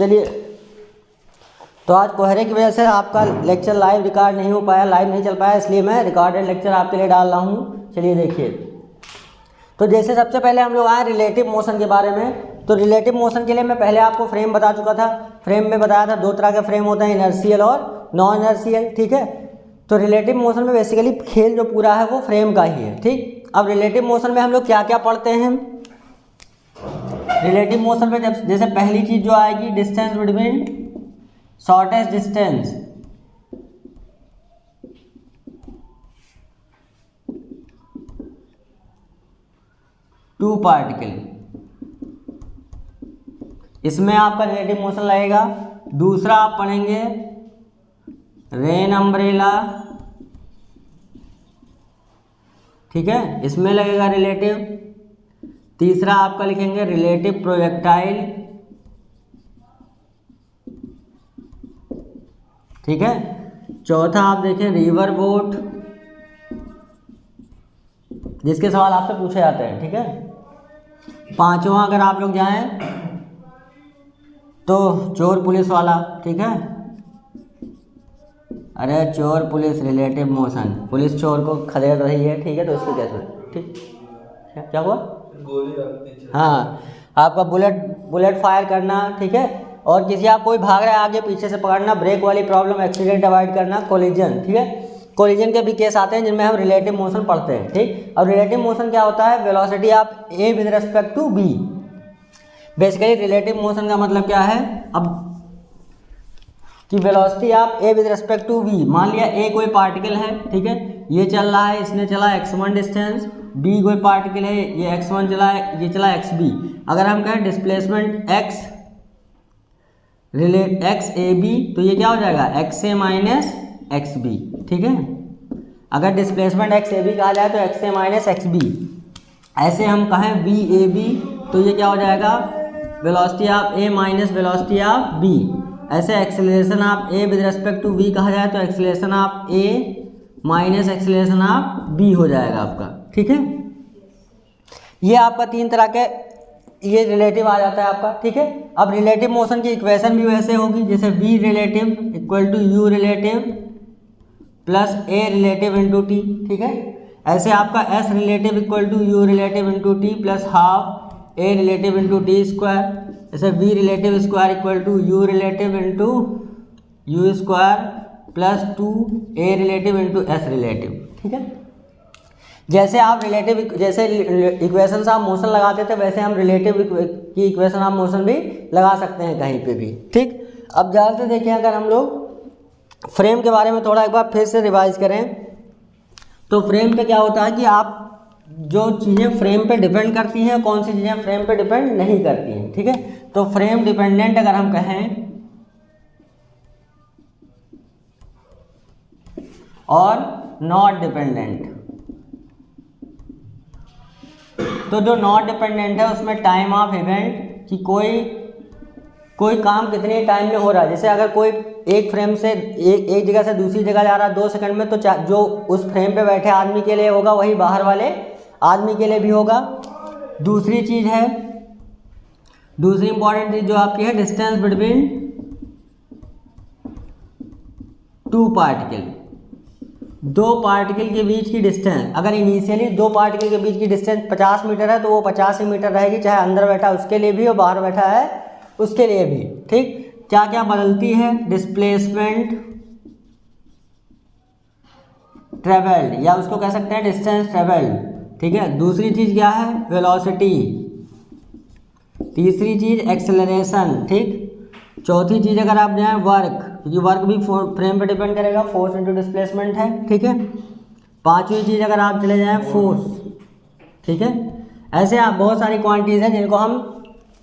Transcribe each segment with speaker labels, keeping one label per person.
Speaker 1: चलिए, तो आज कोहरे की वजह से आपका लेक्चर लाइव रिकॉर्ड नहीं हो पाया, लाइव नहीं चल पाया, इसलिए मैं रिकॉर्डेड लेक्चर आपके लिए डाल रहा हूँ। चलिए देखिए, तो जैसे सबसे पहले हम लोग आए रिलेटिव मोशन के बारे में। तो रिलेटिव मोशन के लिए मैं पहले आपको फ्रेम बता चुका था। फ्रेम में बताया था दो तरह के फ्रेम होते हैं, इनर्शियल और नॉन इनर्शियल। ठीक है, तो रिलेटिव मोशन में बेसिकली खेल जो पूरा है वो फ्रेम का ही है। ठीक, अब रिलेटिव मोशन में हम लोग क्या क्या पढ़ते हैं। रिलेटिव मोशन में जब जैसे पहली चीज जो आएगी, distance between shortest distance, two particle, इसमें आपका रिलेटिव मोशन लगेगा। दूसरा आप पढ़ेंगे रेन अम्ब्रेला, ठीक है, इसमें लगेगा रिलेटिव। तीसरा आपका लिखेंगे रिलेटिव प्रोजेक्टाइल, ठीक है। चौथा आप देखें रिवर बोट, जिसके सवाल आपसे पूछे जाते हैं। ठीक है, पांचवा अगर आप लोग जाएं तो चोर पुलिस वाला, ठीक है। अरे चोर पुलिस रिलेटिव मोशन, पुलिस चोर को खदेड़ रही है, ठीक है, तो इसको कैसे, ठीक, क्या हुआ, गोली, हाँ, आपका बुलेट फायर करना, ठीक है। और किसी आप कोई भाग रहा है आगे पीछे से पकड़ना, ब्रेक वाली प्रॉब्लम, एक्सीडेंट अवॉइड करना, कोलिजन, ठीक है। कोलिजन के भी केस आते हैं जिनमें हम रिलेटिव मोशन पढ़ते हैं। ठीक, अब रिलेटिव मोशन क्या होता है, वेलोसिटी आप A with respect to B. Basically relative motion का मतलब क्या है, अब कि वेलोसिटी आप A with respect to V, मान लिया ए कोई पार्टिकल है, ठीक है, ये चल रहा है, इसने चला x1 डिस्टेंस, बी कोई पार्टिकल है, ये x1 चला है, ये चला xb। अगर हम कहें displacement x relate x A B, तो ये क्या हो जाएगा x ए माइनस एक्स बी, ठीक है। अगर डिस्प्लेसमेंट x ए बी कहा जाए तो x ए माइनस एक्स बी। ऐसे हम कहें v ए बी, तो ये क्या हो जाएगा velocity of a minus velocity of b। ऐसे acceleration of a with respect to v कहा जाए तो acceleration of a minus acceleration of b हो जाएगा आपका, ठीक है। ये आपका तीन तरह के ये रिलेटिव आ जाता है आपका, ठीक है। अब रिलेटिव मोशन की इक्वेशन भी वैसे होगी, जैसे v relative equal to u relative plus a relative into T, ठीक है। ऐसे आपका s relative equal to u relative into T plus half a relative into T square. ऐसे v relative square equal to u relative into u square plus 2a relative into s relative, ठीक है। जैसे आप relative जैसे equation आप motion लगाते थे, वैसे हम रिलेटिव की इक्वेशन ऑफ मोशन भी लगा सकते हैं कहीं पे भी, ठीक। अब ध्यान से देखें, अगर हम लोग फ्रेम के बारे में थोड़ा एक बार फिर से रिवाइज करें, तो फ्रेम पे क्या होता है कि आप जो चीज़ें फ्रेम पे डिपेंड करती हैं, कौन सी चीज़ें फ्रेम पे डिपेंड नहीं करती हैं, ठीक है। तो फ्रेम डिपेंडेंट अगर हम कहें और नॉट डिपेंडेंट, तो जो नॉट डिपेंडेंट है उसमें टाइम ऑफ इवेंट कि कोई काम कितने टाइम में हो रहा है। जैसे अगर कोई एक फ्रेम से एक जगह से दूसरी जगह जा रहा है 2 सेकंड में, तो जो उस फ्रेम पे बैठे आदमी के लिए होगा वही बाहर वाले आदमी के लिए भी होगा। दूसरी चीज़ है, दूसरी इंपॉर्टेंट चीज़ जो आपकी है, डिस्टेंस बिटवीन टू पार्टिकल, दो पार्टिकल के बीच की डिस्टेंस। अगर इनिशियली दो पार्टिकल के बीच की डिस्टेंस 50 मीटर है तो वो 50 ही मीटर रहेगी, चाहे अंदर बैठा है उसके लिए भी और बाहर बैठा है उसके लिए भी, ठीक। क्या क्या बदलती है, डिस्प्लेसमेंट ट्रेवल्ड, या उसको कह सकते हैं डिस्टेंस ट्रेवल्ड, ठीक है। दूसरी चीज़ क्या है, वेलोसिटी। तीसरी चीज़ एक्सेलरेशन, ठीक। चौथी चीज़ अगर आप जाएं वर्क, क्योंकि वर्क भी फ्रेम पे डिपेंड करेगा, फोर्स इनटू डिस्प्लेसमेंट है, ठीक है। पांचवी चीज़ अगर आप चले जाएं फोर्स, ठीक है। ऐसे आप बहुत सारी क्वांटिटीज़ हैं जिनको हम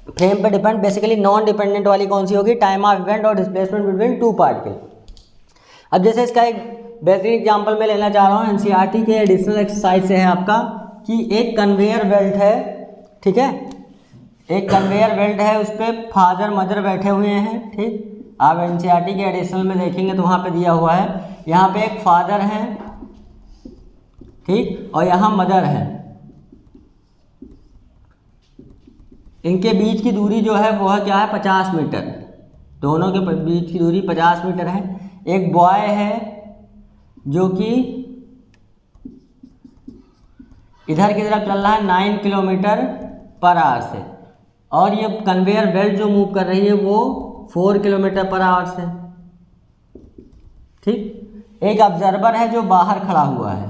Speaker 1: फ्रेम पे डिपेंड, बेसिकली नॉन डिपेंडेंट वाली कौन सी होगी, टाइम ऑफ इवेंट और डिस्प्लेसमेंट बिटवीन टू पार्टिकल। अब जैसे इसका एक बेहतरीन एग्जांपल मैं लेना चाह रहा हूँ, एनसीईआरटी के एडिशनल एक्सरसाइज से है आपका, कि एक कन्वेयर बेल्ट है, ठीक है। एक कन्वेयर बेल्ट है, उस पर फादर मदर बैठे हुए हैं, ठीक। आप एनसीईआरटी के एडिशनल में देखेंगे तो वहाँ पे दिया हुआ है, यहाँ पे एक फादर है, ठीक, और यहाँ मदर है। इनके बीच की दूरी जो है वो है क्या है, 50 मीटर, दोनों के बीच की दूरी 50 मीटर है। एक बॉय है जो कि इधर की तरफ चल रहा है 9 किलोमीटर पर आवर से, और ये कन्वेयर बेल्ट जो मूव कर रही है वो 4 किलोमीटर पर आवर से। ठीक, एक ऑब्जर्वर है जो बाहर खड़ा हुआ है।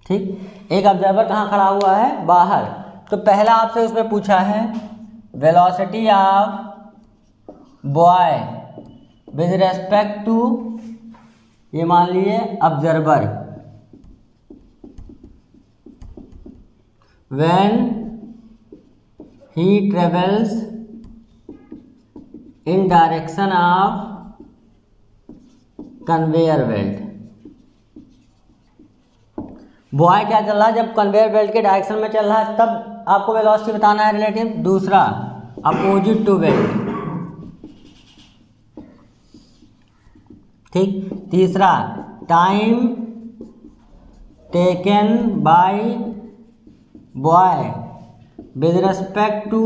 Speaker 1: ठीक, एक ऑब्जर्वर कहाँ खड़ा हुआ है? बाहर। तो पहला आपसे उसमें पूछा है velocity of boy with respect to, ये मान लीजिए observer, when he travels in direction of conveyor belt। Boy क्या चल रहा है? जब कन्वेयर बेल्ट के डायरेक्शन में चल रहा है तब आपको वेलोसिटी बताना है रिलेटिव। दूसरा अपोजिट टू बेल्ट। ठीक, तीसरा time taken by boy with respect to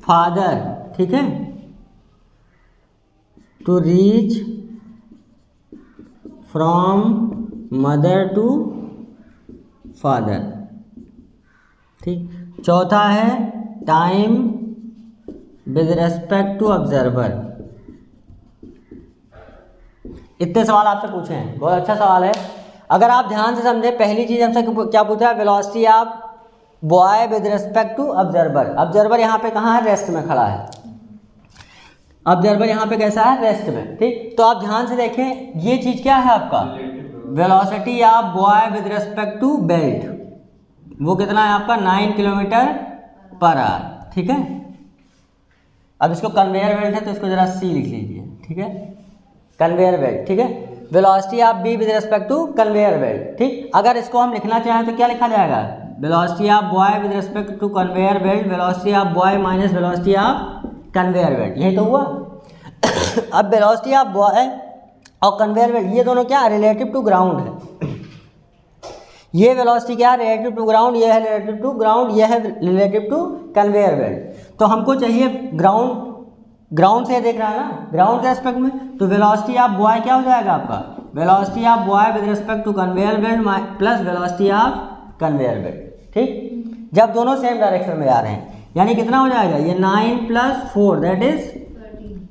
Speaker 1: father, ठीक है, to reach from mother to father. ठीक, चौथा है time with respect to observer. इतने सवाल आपसे पूछे हैं, बहुत अच्छा सवाल है। अगर आप ध्यान से समझे, पहली चीज हमसे क्या पूछ रहा है? Velocity of boy with respect to observer. Observer यहाँ पे कहाँ है? रेस्ट में खड़ा है। ऑब्जर्वर यहाँ पे कैसा है? रेस्ट में। ठीक, तो आप ध्यान से देखें, ये चीज क्या है आपका? Velocity of boy with respect to belt, वो कितना है आपका? 9 किलोमीटर पर आवर। ठीक है, अब इसको कन्वेयर बेल्ट है तो इसको जरा सी लिख लीजिए। ठीक है, कन्वेयर बेल्ट। ठीक है, velocity of B with respect to conveyor belt. ठीक, अगर इसको हम लिखना चाहें तो क्या लिखा जाएगा? Velocity of boy with respect to conveyor belt, velocity of boy minus velocity of conveyor belt. यही तो हुआ। अब वेलोसिटी ऑफ बॉय और कन्वेयर बेल्ट ये दोनों क्या? रिलेटिव टू ग्राउंड है। ये वेलोसिटी क्या है? Relative to ground. ये है रिलेटिव टू ग्राउंड, ये है रिलेटिव टू कन्वेयर बेल्ट। तो हमको चाहिए ग्राउंड से देख रहा है ना, ग्राउंड के रेस्पेक्ट में। तो वेलोसिटी ऑफ बॉय क्या हो जाएगा आपका? Velocity of boy with respect to conveyor belt plus velocity of conveyor belt. ठीक, जब दोनों सेम डायरेक्शन में जा रहे हैं, यानी कितना हो जाएगा? ये 9 + 4 दैट इज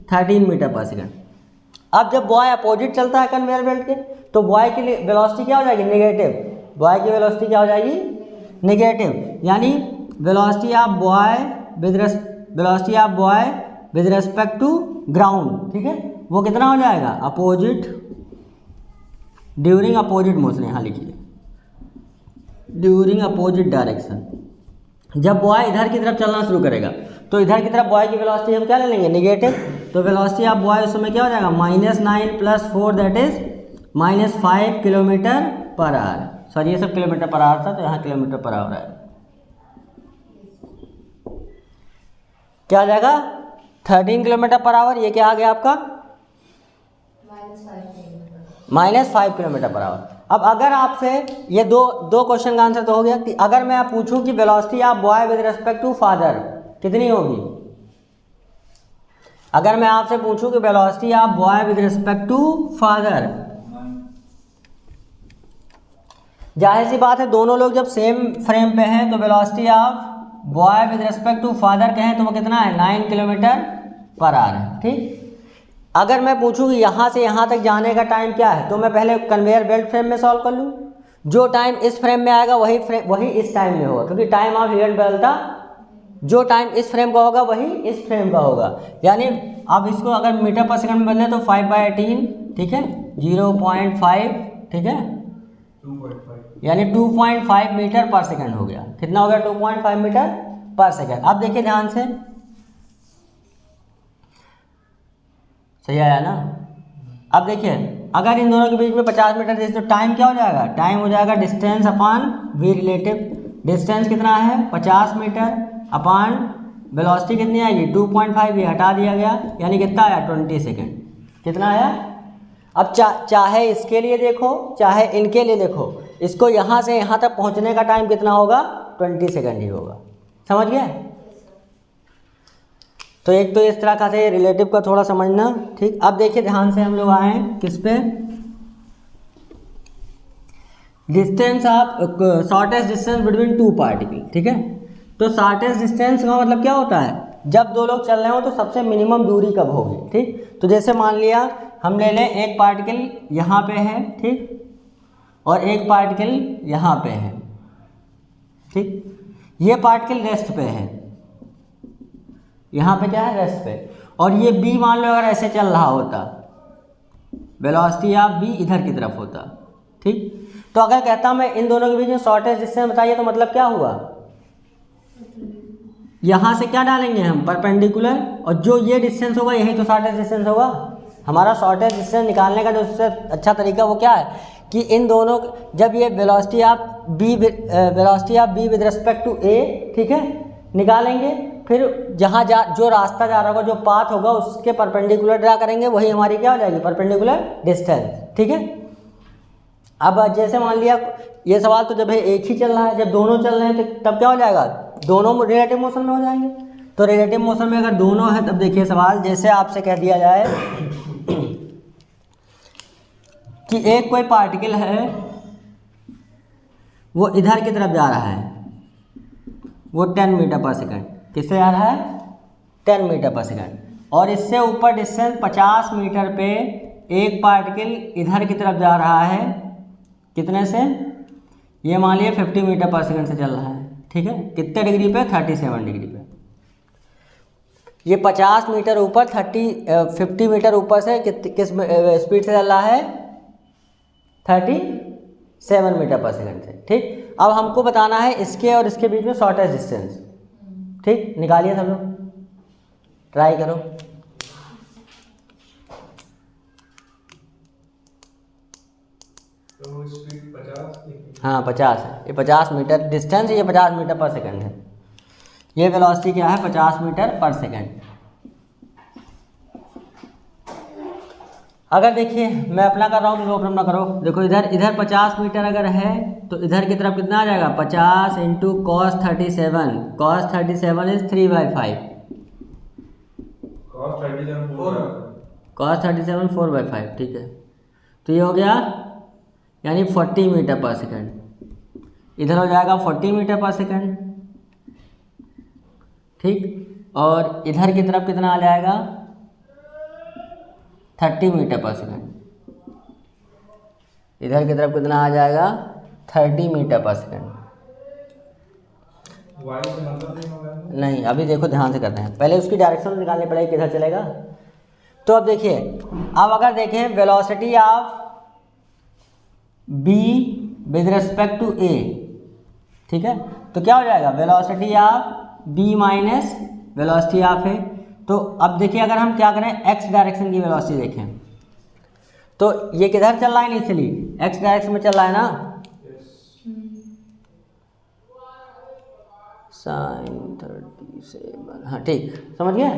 Speaker 1: 13 मीटर पर सेकेंड। अब जब बॉय अपोजिट चलता है कन्वेयर बेल्ट के, तो बॉय की वेलोसिटी क्या हो जाएगी? नेगेटिव। बॉय की वेलोसिटी क्या हो जाएगी? नेगेटिव। यानी velocity of boy with respect to ground, ठीक है, वो कितना हो जाएगा? Opposite during opposite motion. यहाँ लिखिए ड्यूरिंग अपोजिट डायरेक्शन। जब बॉय इधर की तरफ चलना शुरू करेगा तो इधर की तरफ बॉय की वेलोसिटी हम क्या ले लेंगे? नेगेटिव। तो वेलोसिटी ऑफ बॉय उस समय क्या हो जाएगा? -9 + 4 that is -5 kilometre per hour. Sorry, ये सब किलोमीटर पर आवर था तो यहाँ किलोमीटर पर आवर है। क्या आ जाएगा? 13 किलोमीटर पर आवर। ये क्या आ गया आपका? -5 किलोमीटर पर आवर। अब अगर आपसे ये दो क्वेश्चन का आंसर तो हो गया कि अगर मैं पूछूं कि velocity of boy with respect to father कितनी होगी? अगर मैं आपसे पूछूं कि velocity of boy with respect to father, जाहिर सी बात है दोनों लोग जब सेम फ्रेम पे हैं तो velocity of boy with respect to father कहें तो वो कितना है? 9 किलोमीटर पर आवर है। ठीक, अगर मैं पूछूं कि यहाँ से यहाँ तक जाने का टाइम क्या है, तो मैं पहले कन्वेयर बेल्ट फ्रेम में सॉल्व कर लूँ। जो टाइम इस फ्रेम में आएगा वही इस टाइम में होगा, क्योंकि टाइम ऑफ इवेंट बदलता। जो टाइम इस फ्रेम का होगा वही इस फ्रेम का होगा। यानी अब इसको अगर मीटर पर सेकंड में बदले तो 5/18, ठीक है, 0.5, ठीक है, 2.5 यानी 2.5 मीटर पर सेकंड हो गया। कितना हो गया? 2.5 मीटर पर सेकंड। अब देखिए ध्यान से, सही आया ना? अब देखिए अगर इन दोनों के बीच में 50 मीटर दे तो टाइम क्या हो जाएगा? टाइम हो जाएगा distance upon V relative. Distance कितना है? 50 मीटर अपॉन वेलोसिटी कितनी आएगी? 2.5, ये हटा दिया गया, यानी कितना आया? 20 सेकेंड। कितना आया? अब चाहे इसके लिए देखो चाहे इनके लिए देखो, इसको यहाँ से यहाँ तक पहुँचने का टाइम कितना होगा? 20 सेकेंड ही होगा। समझ गए? तो एक तो इस तरह का थे रिलेटिव का थोड़ा समझना, ठीक। अब देखिए ध्यान से हम लोग आए किस पे, distance of shortest distance between two particle, ठीक है। तो शॉर्टेस्ट डिस्टेंस का मतलब क्या होता है, जब दो लोग चल रहे हो तो सबसे मिनिमम दूरी कब होगी, ठीक। तो जैसे मान लिया हम ले लें एक पार्टिकल यहाँ पे है, ठीक, और एक पार्टिकल यहाँ पे है, ठीक। ये पार्टिकल रेस्ट पे है, यहाँ पे क्या है, रेस्ट पे, और ये बी मान लो अगर ऐसे चल रहा होता, वेलोसिटी ऑफ बी इधर की तरफ होता, ठीक। तो अगर कहता मैं इन दोनों के बीच में शॉर्टेस्ट डिस्टेंस बताइए, तो मतलब क्या हुआ, यहाँ से क्या डालेंगे हम, परपेंडिकुलर, और जो ये डिस्टेंस होगा यही तो शॉर्टेस्ट डिस्टेंस होगा। हमारा शॉर्टेस्ट डिस्टेंस निकालने का जो सबसे अच्छा तरीका वो क्या है कि इन दोनों, जब ये velocity of B with respect to A, ठीक है, निकालेंगे, फिर जहाँ जो रास्ता जा रहा होगा, जो पाथ होगा, उसके परपेंडिकुलर ड्रा करेंगे, वही हमारी क्या हो जाएगी, परपेंडिकुलर डिस्टेंस, ठीक है। अब जैसे मान लिया ये सवाल तो जब है एक ही चल रहा है, जब दोनों चल रहे हैं तो तब क्या हो जाएगा, दोनों रिलेटिव मोशन में हो जाएंगे। तो रिलेटिव मोशन में अगर दोनों है तब देखिए सवाल जैसे आपसे कह दिया जाए कि एक कोई पार्टिकल है वो इधर की तरफ जा रहा है, वो 10 मीटर पर सेकंड, किससे जा रहा है, 10 मीटर पर सेकंड, और इससे ऊपर डिस्टेंस 50 मीटर पे एक पार्टिकल इधर की तरफ जा रहा है, कितने से, ये मान लिया 50 मीटर पर सेकंड से चल रहा है, ठीक है। कितने डिग्री पे, 37 डिग्री पे। ये 50 मीटर ऊपर 50 मीटर ऊपर से किस स्पीड से चल रहा है, 37 मीटर पर सेकंड से, ठीक। अब हमको बताना है इसके और इसके बीच में शॉर्टेस्ट डिस्टेंस, ठीक। निकालिए सब लोग, ट्राई करो।
Speaker 2: तो स्पीड 50,
Speaker 1: हाँ 50 है, ये 50 मीटर डिस्टेंस, ये 50 मीटर पर सेकंड है, ये वेलोसिटी क्या है, 50 मीटर पर सेकंड। अगर देखिए मैं अपना कर रहा हूँ तो अपना करो, देखो इधर 50 मीटर अगर है तो इधर की तरफ कितना आ जाएगा, 50 into cos 37, cos 37 is 3/5, cos 37 4/5, ठीक है। तो ये हो गया यानी 40 मीटर पर सेकंड, इधर हो जाएगा 40 मीटर पर सेकंड, ठीक। और इधर की तरफ कितना आ जाएगा, 30 मीटर पर सेकंड, इधर की तरफ कितना आ जाएगा, 30 मीटर पर सेकंड।
Speaker 2: वाई से मतलब नहीं होगा,
Speaker 1: नहीं, अभी देखो ध्यान से करते हैं, पहले उसकी डायरेक्शन निकालनी पड़ेगी किधर चलेगा। तो अब देखिए, अब अगर देखें velocity of B with respect to A, ठीक है, तो क्या हो जाएगा, velocity of B minus velocity of A. तो अब देखिए अगर हम क्या करें, एक्स डायरेक्शन की वेलोसिटी देखें, तो ये किधर चल रहा है, इनिशियली एक्स डायरेक्शन में चल रहा है ना, sin 37, हाँ ठीक, समझ गए।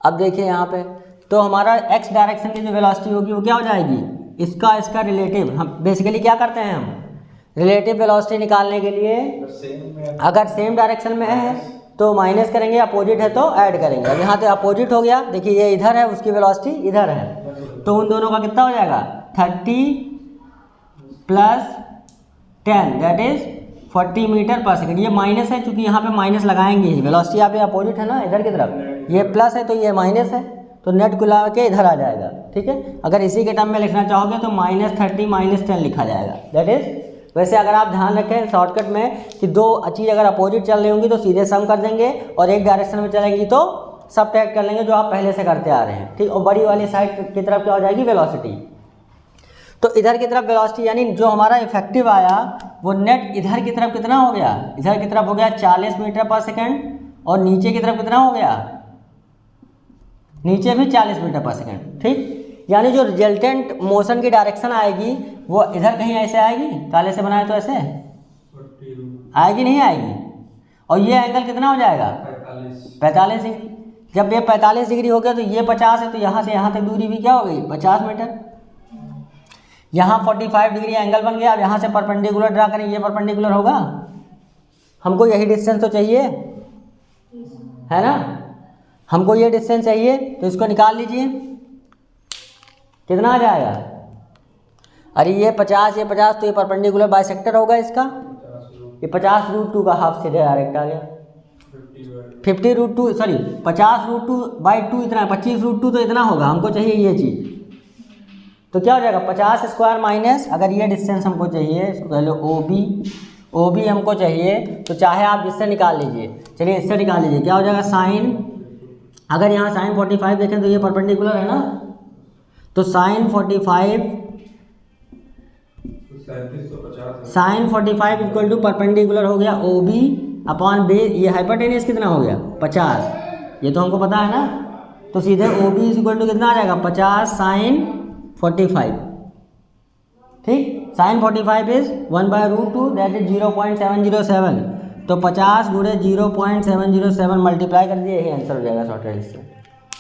Speaker 1: अब देखिए यहाँ पे, तो हमारा एक्स डायरेक्शन की जो वेलोसिटी होगी वो क्या हो जाएगी, इसका रिलेटिव। हम बेसिकली क्या करते हैं, हम रिलेटिव वेलोसिटी निकालने के लिए अगर सेम डायरेक्शन में है तो माइनस करेंगे, अपोजिट है तो ऐड करेंगे। अब यहाँ पे अपोजिट हो गया, देखिए ये इधर है, उसकी वेलोसिटी इधर है, तो उन दोनों का कितना हो जाएगा, 30 प्लस 10 दैट इज 40 मीटर पर सेकंड। ये माइनस है, चूंकि यहाँ पे माइनस लगाएंगे ही, वेलोसिटी यहाँ पे अपोजिट है ना इधर की तरफ, ये प्लस है तो ये माइनस है, तो नेट कुला के इधर आ जाएगा, ठीक है। अगर इसी के टर्म में लिखना चाहोगे तो -30 -10 लिखा जाएगा, दैट इज। वैसे अगर आप ध्यान रखें शॉर्टकट में कि दो चीज़ अगर अपोजिट चल रही होंगी तो सीधे सम कर देंगे, और एक डायरेक्शन में चलेंगी तो सबट्रैक्ट कर लेंगे, जो आप पहले से करते आ रहे हैं, ठीक। और बड़ी वाली साइड की तरफ क्या हो जाएगी, वेलोसिटी। तो इधर की तरफ वेलोसिटी यानी जो हमारा इफेक्टिव आया वो नेट इधर की तरफ कितना हो गया, इधर की तरफ हो गया 40 मीटर पर सेकंड, और नीचे की तरफ कितना हो गया, नीचे भी 40 मीटर पर सेकंड, ठीक। यानी जो रिजल्टेंट मोशन की डायरेक्शन आएगी वो इधर कहीं ऐसे आएगी, काले से बनाए तो ऐसे आएगी, नहीं आएगी। और ये एंगल कितना हो जाएगा, 45 डिग्री। जब ये 45 डिग्री हो गया तो ये 50 है, तो यहाँ से यहाँ तक दूरी भी क्या हो गई, 50 मीटर। यहाँ 45 डिग्री एंगल बन गया। अब यहाँ से परपेंडिकुलर ड्रा करें, ये परपेंडिकुलर होगा, हमको यही डिस्टेंस तो चाहिए, है ना। हमको ये डिस्टेंस चाहिए तो इसको निकाल लीजिए, कितना आ जाएगा? अरे ये 50 तो ये परपेंडिकुलर बाइसेक्टर होगा इसका, ये 50√2 का हाफ से डायरेक्ट आ गया। 50√2 सॉरी 50√2/2 इतना है, 25√2 तो इतना होगा, हमको चाहिए ये चीज़। तो क्या हो जाएगा 50² माइनस, अगर ये डिस्टेंस हमको चाहिए, इसको कह लो ओ बी हमको चाहिए, तो चाहे आप जिससे निकाल लीजिए, चलिए इससे निकाल लीजिए, क्या हो जाएगा साइन, अगर यहाँ साइन 45 देखें तो ये परपेंडिकुलर है ना, तो साइन 45 इक्वल टू परपेंडिकुलर हो गया ओ बी अपॉन बेस, ये हाइपोटेनियस कितना हो गया 50, ये तो हमको पता है ना, तो सीधे ओ बी इक्वल टू कितना आ जाएगा 50 साइन 45, ठीक। साइन 45 इज 1/√2 दैट इज 0.707, तो 50 गुणे 0.707 मल्टीप्लाई कर दिए, यही आंसर हो जाएगा शॉर्टेज इससे,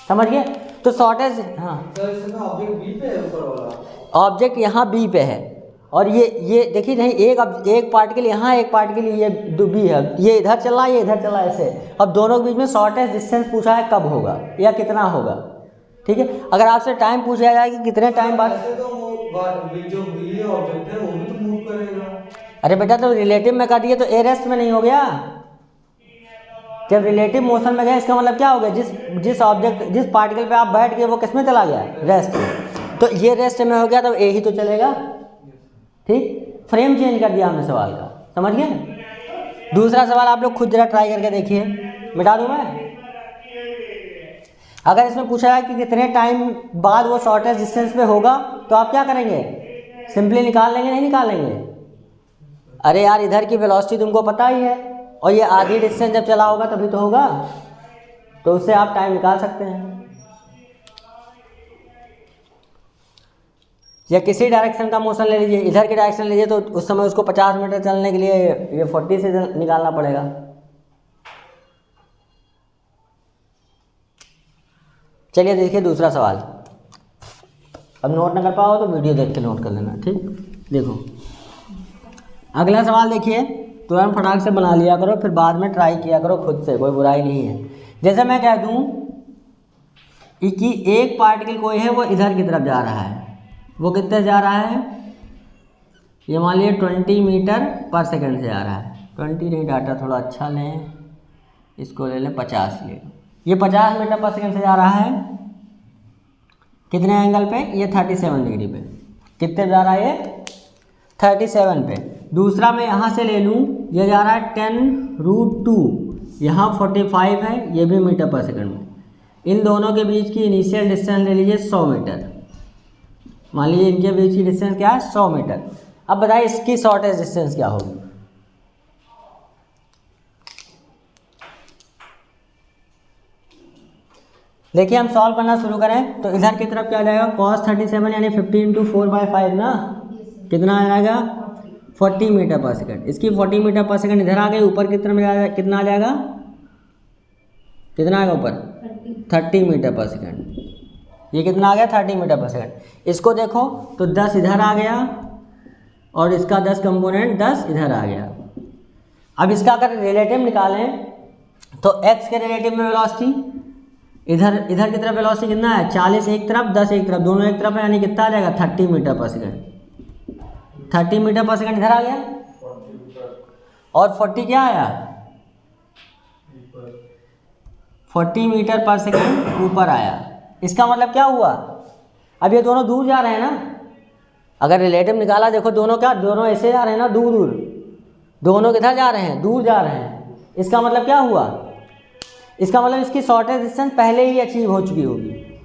Speaker 1: समझ गए? तो शॉर्टेज, हाँ
Speaker 2: ऑब्जेक्ट बी पे है ऊपर वाला,
Speaker 1: ऑब्जेक्ट यहाँ बी पे है, और ये देखिए नहीं, एक पार्टिकल यहाँ, एक पार्टिकल ये बी है, ये इधर चला ये इधर चला ऐसे, अब दोनों के बीच में शॉर्टेज डिस्टेंस पूछा है कब होगा या कितना होगा, ठीक है। अगर आपसे टाइम पूछा जाए कि कितने टाइम बाद,
Speaker 2: तो जो बी ऑब्जेक्ट है वो भी तो मूव करेगा।
Speaker 1: अरे बेटा तो रिलेटिव में कर दिए तो ए रेस्ट में नहीं हो गया, जब रिलेटिव मोशन में गए इसका मतलब क्या हो गया, जिस ऑब्जेक्ट जिस पार्टिकल पे आप बैठ गए वो किस में चला गया, रेस्ट में, तो ये रेस्ट में हो गया तो ए ही तो चलेगा, ठीक। फ्रेम चेंज कर दिया हमने सवाल का, समझ गए? दूसरा सवाल आप लोग खुद जरा ट्राई करके देखिए, मिटा दूं मैं? अगर इसमें पूछा है कि कितने टाइम बाद वो शॉर्टेज डिस्टेंस पे होगा, तो आप क्या करेंगे, सिंपली निकाल लेंगे, नहीं निकाल लेंगे? अरे यार इधर की वेलोसिटी तुमको पता ही है, और ये आधी डिस्टेंस जब चला होगा तभी तो होगा, तो उससे आप टाइम निकाल सकते हैं। या किसी डायरेक्शन का मोशन ले लीजिए, इधर की डायरेक्शन लीजिए, तो उस समय उसको 50 मीटर चलने के लिए ये 40 से निकालना पड़ेगा। चलिए देखिए दूसरा सवाल, अब नोट ना कर पाओ तो वीडियो देख के नोट कर लेना, ठीक। देखो अगला सवाल देखिए, तुरंत फटाक से बना लिया करो, फिर बाद में ट्राई किया करो खुद से, कोई बुराई नहीं है। जैसे मैं कह दूं कि एक पार्टिकल कोई है वो इधर की तरफ जा रहा है, वो कितने जा रहा है, ये मान लीजिए 20 मीटर पर सेकंड से जा रहा है, 20 नहीं, डाटा थोड़ा अच्छा लें, इसको ले लें 50 ले लो, ये 50 मीटर पर सेकंड से जा रहा है, कितने एंगल पे, ये 37 डिग्री पे, कितने जा रहा है ये 37 पे। दूसरा मैं यहाँ से ले लूँ, ये जा रहा है 10√2, यहाँ 45 है, ये भी मीटर पर सेकंड में, इन दोनों के बीच की इनिशियल डिस्टेंस ले लीजिए 100 मीटर, मान लीजिए इनके बीच की डिस्टेंस क्या है 100 मीटर। अब बताइए इसकी शॉर्टेज डिस्टेंस क्या होगी, देखिए हम सॉल्व करना शुरू करें तो इधर की तरफ क्या आ जाएगा, cos 37 यानी 50 × 4/5 ना, कितना आ जाएगा 40 मीटर पर सेकंड, इसकी 40 मीटर पर सेकंड इधर आ गई, ऊपर की तरफ कितना आ जाएगा, कितना आएगा ऊपर 30 मीटर पर सेकंड, ये कितना आ गया 30 मीटर पर सेकंड। इसको देखो तो 10 इधर आ गया और इसका 10 कंपोनेंट 10 इधर आ गया। अब इसका अगर रिलेटिव निकालें तो x के रिलेटिव में वेलोसिटी, इधर की तरफ वेलोसिटी कितना है 40 एक तरफ 10 एक तरफ, दोनों एक तरफ है, यानी कितना आ जाएगा 30 मीटर पर सेकंड, 30 मीटर पर सेकंड इधर आ गया, और 40 क्या आया 40 मीटर पर सेकंड ऊपर आया। इसका मतलब क्या हुआ, अब ये दोनों दूर जा रहे हैं ना, अगर रिलेटिव निकाला देखो दोनों क्या, दोनों ऐसे जा रहे हैं ना दूर दूर, दोनों किधर जा रहे हैं दूर जा रहे हैं। इसका मतलब क्या हुआ, इसका मतलब इसकी शॉर्टेज डिस्टेंस पहले ही अचीव हो चुकी होगी,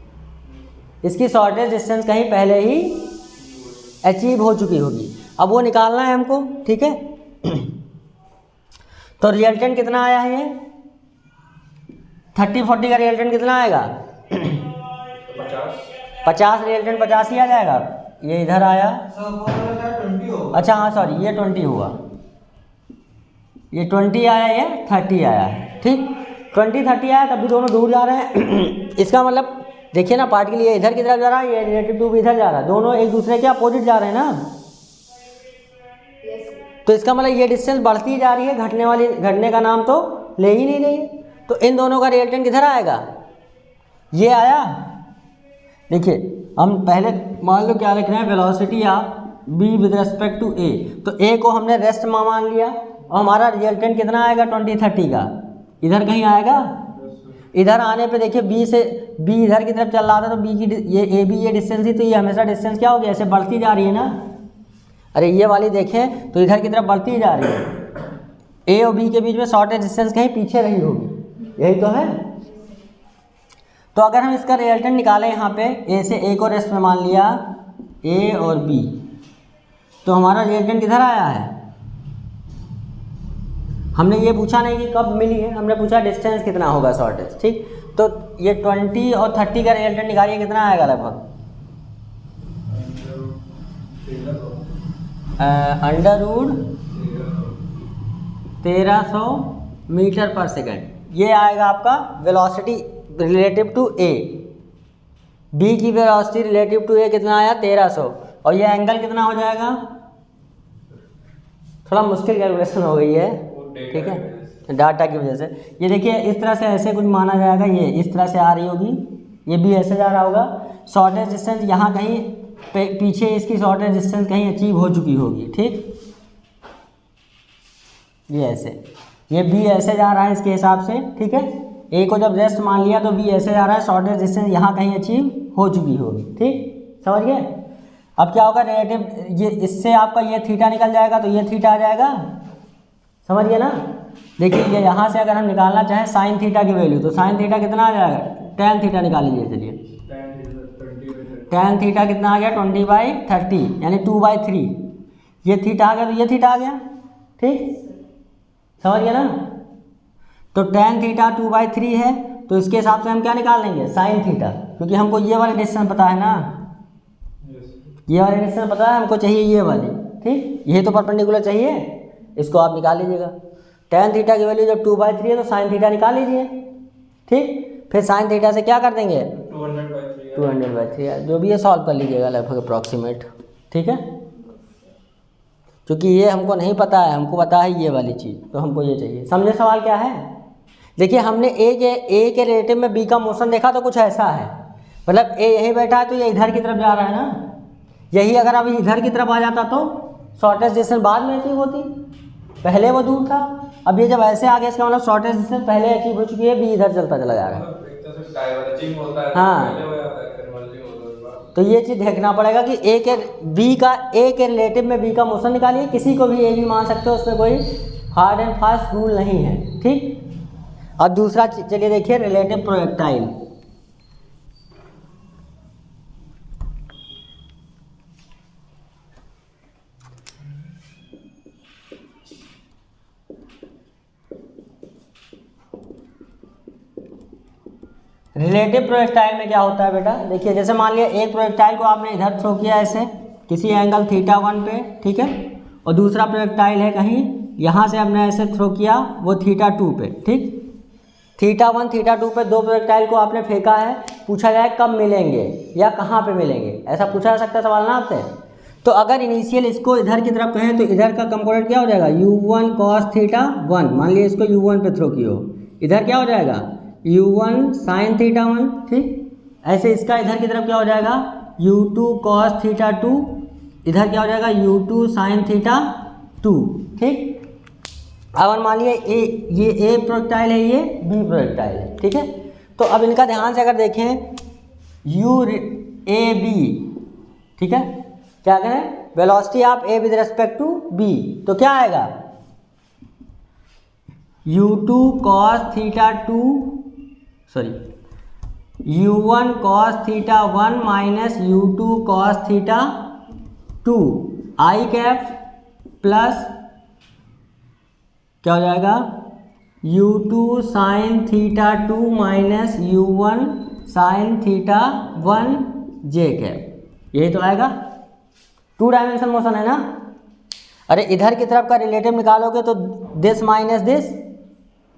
Speaker 1: इसकी शॉर्टेज डिस्टेंस कहीं पहले ही अचीव हो चुकी होगी। अब वो निकालना है हमको, ठीक है। तो रिजल्टेंट कितना आया है, ये 30-40 का रिजल्टेंट कितना आएगा 50 रिजल्टेंट 50 ही आ जाएगा। ये इधर आया, अच्छा हाँ सॉरी ये 20 हुआ, ये 20 आया, ये 30 आया, ठीक 20-30 आया, तब भी दोनों दूर जा रहे हैं। इसका मतलब देखिए ना, पार्टिकल ये इधर की तरफ जा रहा है, ये रिलेटिव टू भी इधर जा रहा है, दोनों एक दूसरे के अपोजिट जा रहे हैं ना, तो इसका मतलब ये डिस्टेंस बढ़ती जा रही है, घटने का नाम तो ले ही नहीं रही है। तो इन दोनों का रिजल्टेंट किधर आएगा, ये आया। देखिए हम पहले मान लो क्या लिख रहे हैं, velocity of b with respect to a। तो a को हमने रेस्ट में मान लिया और हमारा रिजल्टेंट कितना आएगा 20-30 का। इधर कहीं आएगा, इधर आने पे देखिए b इधर की तरफ चल रहा था तो b की ये ab ये डिस्टेंस थी, तो ये हमेशा डिस्टेंस क्या हो गया, ऐसे बढ़ती जा रही है ना। अरे ये वाली देखें तो इधर की तरफ बढ़ती जा रही है। a और b के बीच में शॉर्टेज डिस्टेंस कहीं पीछे रही होगी, यही तो है। तो अगर हम इसका रिजल्टेंट निकालें यहाँ पे a से a को रेस्ट में मान लिया a और b, तो हमारा रिजल्टेंट किधर आया है। हमने ये पूछा नहीं कि कब मिली है, हमने पूछा डिस्टेंस कितना होगा शॉर्टेज। ठीक, तो ये 20 और 30 का रिजल्टेंट निकालिए कितना आएगा लगभग, अंडर रूट 1300 मीटर पर सेकेंड। ये आएगा आपका velocity relative to a। b की वेलोसिटी रिलेटिव टू a कितना आया 1300, और ये एंगल कितना हो जाएगा, थोड़ा मुश्किल कैलकुलेशन हो गई है, ठीक है, डाटा की वजह से। ये देखिए इस तरह से ऐसे कुछ माना जाएगा, ये इस तरह से आ रही होगी, ये भी ऐसे जा रहा होगा। शॉर्टेज डिस्टेंस यहाँ कहीं पीछे इसकी शॉर्टेज डिस्टेंस कहीं अचीव हो चुकी होगी। ठीक, ये ऐसे, ये बी ऐसे जा रहा है इसके हिसाब से। ठीक है, ए को जब रेस्ट मान लिया तो बी ऐसे जा रहा है, शॉर्टेज डिस्टेंस यहाँ कहीं अचीव हो चुकी होगी। ठीक, समझ गए। अब क्या होगा रिलेटिव, ये इससे आपका ये थीटा निकल जाएगा तो ये थीटा आ जाएगा, समझ गए ना। देखिए ये यहाँ से अगर हम निकालना चाहें साइन थीटा की वैल्यू, तो साइन थीटा कितना आ जाएगा, टेन थीटा निकाल लीजिए। चलिए टेन थीटा कितना आ गया 20/30 यानी 2/3। ये थीटा आ गया तो ये थीटा आ गया। ठीक, समझ गया ना। तो टेन थीटा 2/3 है, तो इसके हिसाब से हम क्या निकाल लेंगे साइन थीटा, क्योंकि हमको ये वाली डिस्टेंस पता है ना, ये वाली डिस्टेंस पता है हमको, चाहिए ये वाली। ठीक, ये तो परपेंडिकुलर चाहिए, इसको आप निकाल लीजिएगा। टेन थीटा की वैल्यू जब 2/3 है तो साइन थीटा निकाल लीजिए। ठीक, फिर साइन थीटा से क्या कर देंगे 200/3 जो भी है सॉल्व कर लीजिएगा लगभग अप्रॉक्सीमेट। ठीक है, क्योंकि ये हमको नहीं पता है, हमको पता है ये वाली चीज़, तो हमको ये चाहिए। समझे सवाल क्या है। देखिए हमने ए के रिलेटिव में बी का मोशन देखा तो कुछ ऐसा है, मतलब ए यहीं बैठा है तो ये इधर की तरफ जा रहा है ना। यही अगर अभी इधर की तरफ आ जाता तो शॉर्टेज डिस्टेंस बाद में अचीव होती, पहले वो दूर था। अब ये जब ऐसे आ गया इसका मतलब शॉर्टेज डिस्टेंस पहले अचीव हो चुकी है, बी इधर चलता चला जा रहा है। हाँ, तो ये चीज़ देखना पड़ेगा कि ए के रिलेटिव में बी का मोशन निकालिए। किसी को भी ए भी मान सकते हो, उसमें कोई हार्ड एंड फास्ट रूल नहीं है। ठीक, अब दूसरा चलिए देखिए रिलेटिव प्रोजेक्टाइल। रिलेटिव प्रोजेक्टाइल में क्या होता है बेटा, देखिए जैसे मान लिया एक प्रोजेक्टाइल को आपने इधर थ्रो किया ऐसे किसी एंगल θ1 पे, ठीक है, और दूसरा प्रोजेक्टाइल है कहीं यहाँ से हमने ऐसे थ्रो किया वो θ2 पे। ठीक, θ1 θ2 पे दो प्रोजेक्टाइल को आपने फेंका है, पूछा जाए कब मिलेंगे या कहाँ पे मिलेंगे, ऐसा पूछा जा सकता है सवाल ना आपसे। तो अगर इनिशियल इसको इधर की तरफ कहें तो इधर का कंपोनेंट क्या हो जाएगा u1 cos θ1, मान लिया इसको u1 पे थ्रो किया, इधर क्या हो जाएगा u1 sin θ1। ठीक, ऐसे इसका इधर की तरफ क्या हो जाएगा u2 cos θ2, इधर क्या हो जाएगा u2 sin θ2। ठीक, अब मान लिया ये ए प्रोजेक्टाइल है, ये बी प्रोजेक्टाइल है। ठीक है, तो अब इनका ध्यान से अगर देखें यू ए बी, ठीक है, क्या करें velocity of A with respect to B, तो क्या आएगा u2 cos θ2 u1 cos θ1 minus u2 cos θ2 i cap plus क्या हो जाएगा u2 sin θ2 माइनस u1 sin θ1 जे कैप, यही तो आएगा। 2 डायमेंशन मोशन है ना। अरे इधर की तरफ का रिलेटिव निकालोगे तो दिस माइनस दिस,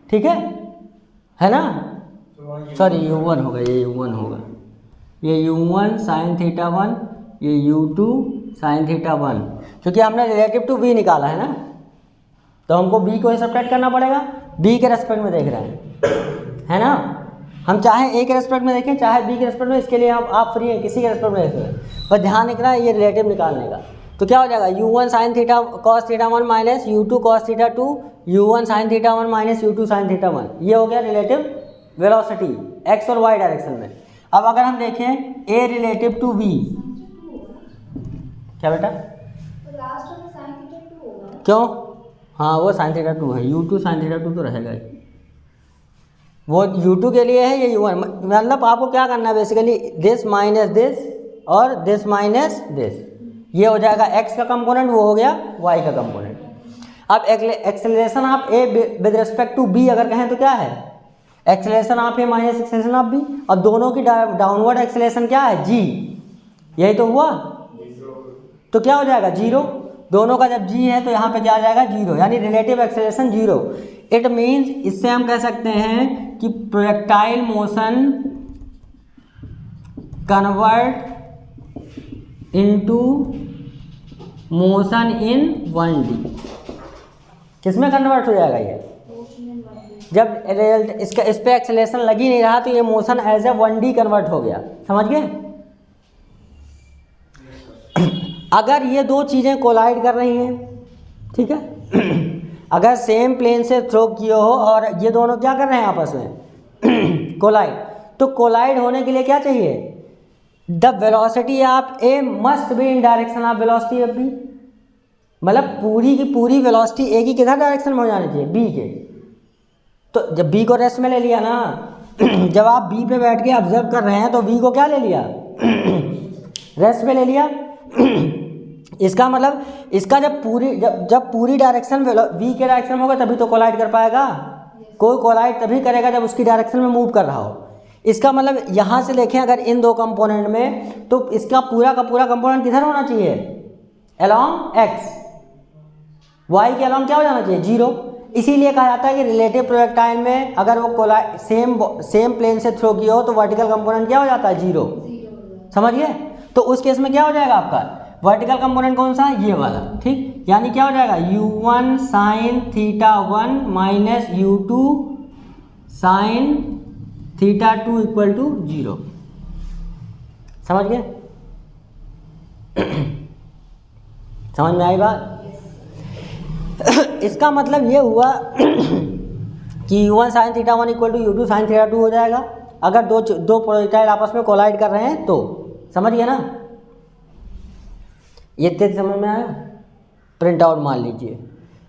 Speaker 1: ठीक है ना, सॉरी u1 होगा, ये u1 होगा, ये u1 sin θ1, ये u2 sin θ1, क्योंकि हमने रिलेटिव टू b निकाला है ना, तो हमको b को ही सब्ट्रैक्ट करना पड़ेगा, b के रेस्पेक्ट में देख रहे हैं, है ना। हम चाहे ए के रेस्पेक्ट में देखें चाहे बी के रेस्पेक्ट में, इसके लिए आप फ्री हैं, किसी के रेस्पेक्ट में देख सकते हैं, बस ध्यान रखना है ये रिलेटिव निकालने का। तो क्या हो जाएगा u1 sin theta cos theta 1 minus u2 cos theta 2 u1 sin theta 1 minus u2 sin theta 1, ये हो गया रिलेटिव वेलोसिटी x और y डायरेक्शन में। अब अगर हम देखें a रिलेटिव टू v, क्या बेटा
Speaker 3: लास्ट में sin थीटा 2 होगा।
Speaker 1: क्यों? हाँ वो sin थीटा 2 है, u2 sin थीटा 2 तो रहेगा ही, वो u2 के लिए है, ये u1। मतलब आपको क्या करना है बेसिकली, दिस माइनस दिस और दिस माइनस दिस, ये हो जाएगा x का कंपोनेंट, वो हो गया y का कंपोनेंट। अब एक्सेलरेशन आप a with respect to b अगर कहें तो क्या है, एक्सेलरेशन आप a माइनस एक्सेलरेशन आप b, और दोनों की डाउनवर्ड एक्सेलरेशन क्या है g, यही तो हुआ, तो क्या हो जाएगा 0, दोनों का जब g है तो यहाँ पे क्या आ जाएगा 0, यानी रिलेटिव एक्सेलरेशन 0। इट मीन्स इससे हम कह सकते हैं कि projectile motion convert into motion in 1D, किसमें कन्वर्ट हो जाएगा ये, जब इसका इस पे एक्सेलरेशन लग ही नहीं रहा तो ये motion as a 1D convert हो गया, समझ गए। अगर ये दो चीज़ें कोलाइड कर रही हैं, ठीक है, अगर सेम प्लेन से थ्रो किए हो और ये दोनों क्या कर रहे हैं आपस में कोलाइड, तो कोलाइड होने के लिए क्या चाहिए, the velocity of A must be in direction of velocity of B, मतलब पूरी की पूरी वेलोसिटी ए की किधर डायरेक्शन में हो जानी चाहिए, बी के। तो जब बी को रेस्ट में ले लिया ना जब आप बी पे बैठ के ऑब्जर्व कर रहे हैं तो बी को क्या ले लिया रेस्ट में ले लिया इसका मतलब इसका जब पूरी डायरेक्शन वी के डायरेक्शन होगा तभी तो कोलाइड कर पाएगा, कोई कोलाइड तभी करेगा जब उसकी डायरेक्शन में मूव कर रहा हो। इसका मतलब यहाँ से देखें अगर इन दो कंपोनेंट में, तो इसका पूरा का पूरा कंपोनेंट किधर होना चाहिए, अलॉन्ग एक्स, वाई के अलॉन्ग क्या हो जाना चाहिए 0। इसीलिए कहा जाता है कि रिलेटिव प्रोजेक्टाइल में अगर वो कोलाइड सेम प्लेन से थ्रो किया हो तो वर्टिकल कंपोनेंट क्या हो जाता है 0, समझिए। तो उस केस में क्या हो जाएगा आपका वर्टिकल कंपोनेंट कौन सा, ये वाला, ठीक, यानी क्या हो जाएगा u1 sin theta 1 minus u2 sin theta 2 equal to 0, समझ गए समझ में आई बात। इसका मतलब ये हुआ कि u1 sin theta 1 equal to u2 sin theta 2 हो जाएगा अगर दो प्रोजेक्टाइल आपस में कोलाइड कर रहे हैं तो, समझ गए ना। ये तेज समझ में आया, प्रिंट आउट मान लीजिए।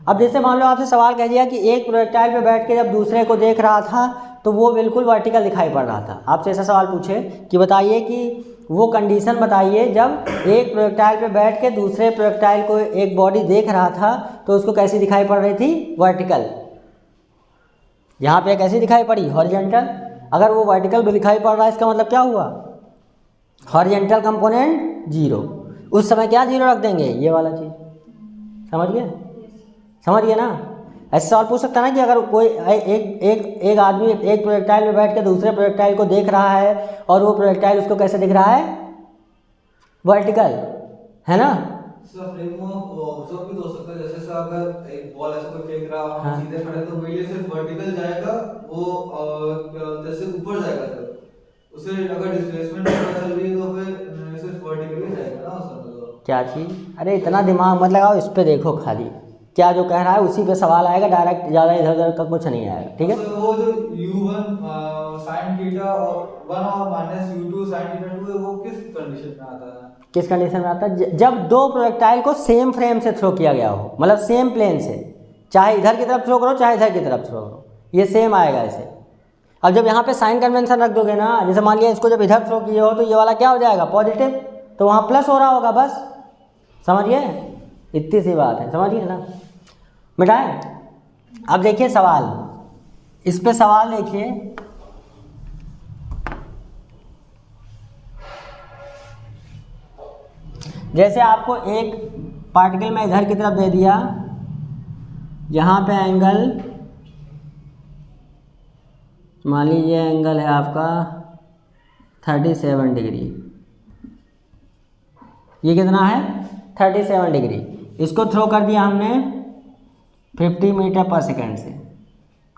Speaker 1: अब जैसे मान लो आपसे सवाल कह दिया कि एक प्रोजेक्टाइल पे बैठ के जब दूसरे को देख रहा था तो वो बिल्कुल वर्टिकल दिखाई पड़ रहा था, आपसे ऐसा सवाल पूछे कि बताइए कि वो कंडीशन बताइए जब एक प्रोजेक्टाइल पे बैठ के दूसरे प्रोजेक्टाइल को एक बॉडी देख रहा था तो उसको कैसी दिखाई पड़ रही थी, वर्टिकल। यहाँ पे कैसी दिखाई पड़ी, हॉरिजॉन्टल। अगर वो वर्टिकल भी दिखाई पड़ रहा है इसका मतलब क्या हुआ, हॉरिजॉन्टल कंपोनेंट 0। उस समय क्या 0 रख देंगे, ये वाला चीज़, समझ गए समझ गए ना। ऐसे सवाल पूछ सकता है ना कि अगर कोई एक आदमी एक प्रोजेक्टाइल में बैठ के दूसरे प्रोजेक्टाइल को देख रहा है और वो प्रोजेक्टाइल उसको कैसे दिख रहा है, वर्टिकल, है ना।
Speaker 2: सर फ्रेम ऑब्जर्व भी तो हो सकता है, जैसे सर अगर एक बॉल ऐसे कोई फेंक रहा है,
Speaker 1: हाँ।
Speaker 2: सीधे खड़े तो वही सिर्फ वर्टिकल जाएगा, वो जैसे ऊपर जाएगा सर, उसे अगर डिस्प्लेसमेंट पता चल रही है तो फिर सिर्फ वर्टिकल ही जाएगा ना सर।
Speaker 1: क्या चीज़, अरे इतना दिमाग मत लगाओ, इस पे देखो खाली क्या जो कह रहा है उसी पे सवाल आएगा, डायरेक्ट ज़्यादा इधर उधर का कुछ नहीं आएगा, ठीक है।
Speaker 2: तो वो जो u1 sin थीटा और 1 और माइनस u2 sin थीटा 2 है वो किस कंडीशन में आता है,
Speaker 1: किस कंडीशन में आता है, जब दो प्रोजेक्टाइल को सेम फ्रेम से थ्रो किया गया हो, मतलब सेम प्लेन से, चाहे इधर की तरफ थ्रो करो चाहे इधर की तरफ थ्रो करो, ये सेम आएगा ऐसे। अब जब यहाँ पे साइन कन्वेंशन रख दोगे ना, जैसे मान लिया इसको जब इधर थ्रो किए हो तो ये वाला क्या हो जाएगा, पॉजिटिव, तो वहाँ प्लस हो रहा होगा, बस समझिए, इतनी सी बात है, समझिए ना। मिटाएं। अब देखिए सवाल, इस पे सवाल देखिए, जैसे आपको एक पार्टिकल में इधर की तरफ दे दिया, यहाँ पे एंगल मान लीजिए एंगल है आपका 37 डिग्री, ये कितना है 37 डिग्री, इसको थ्रो कर दिया हमने 50 मीटर पर सेकेंड से,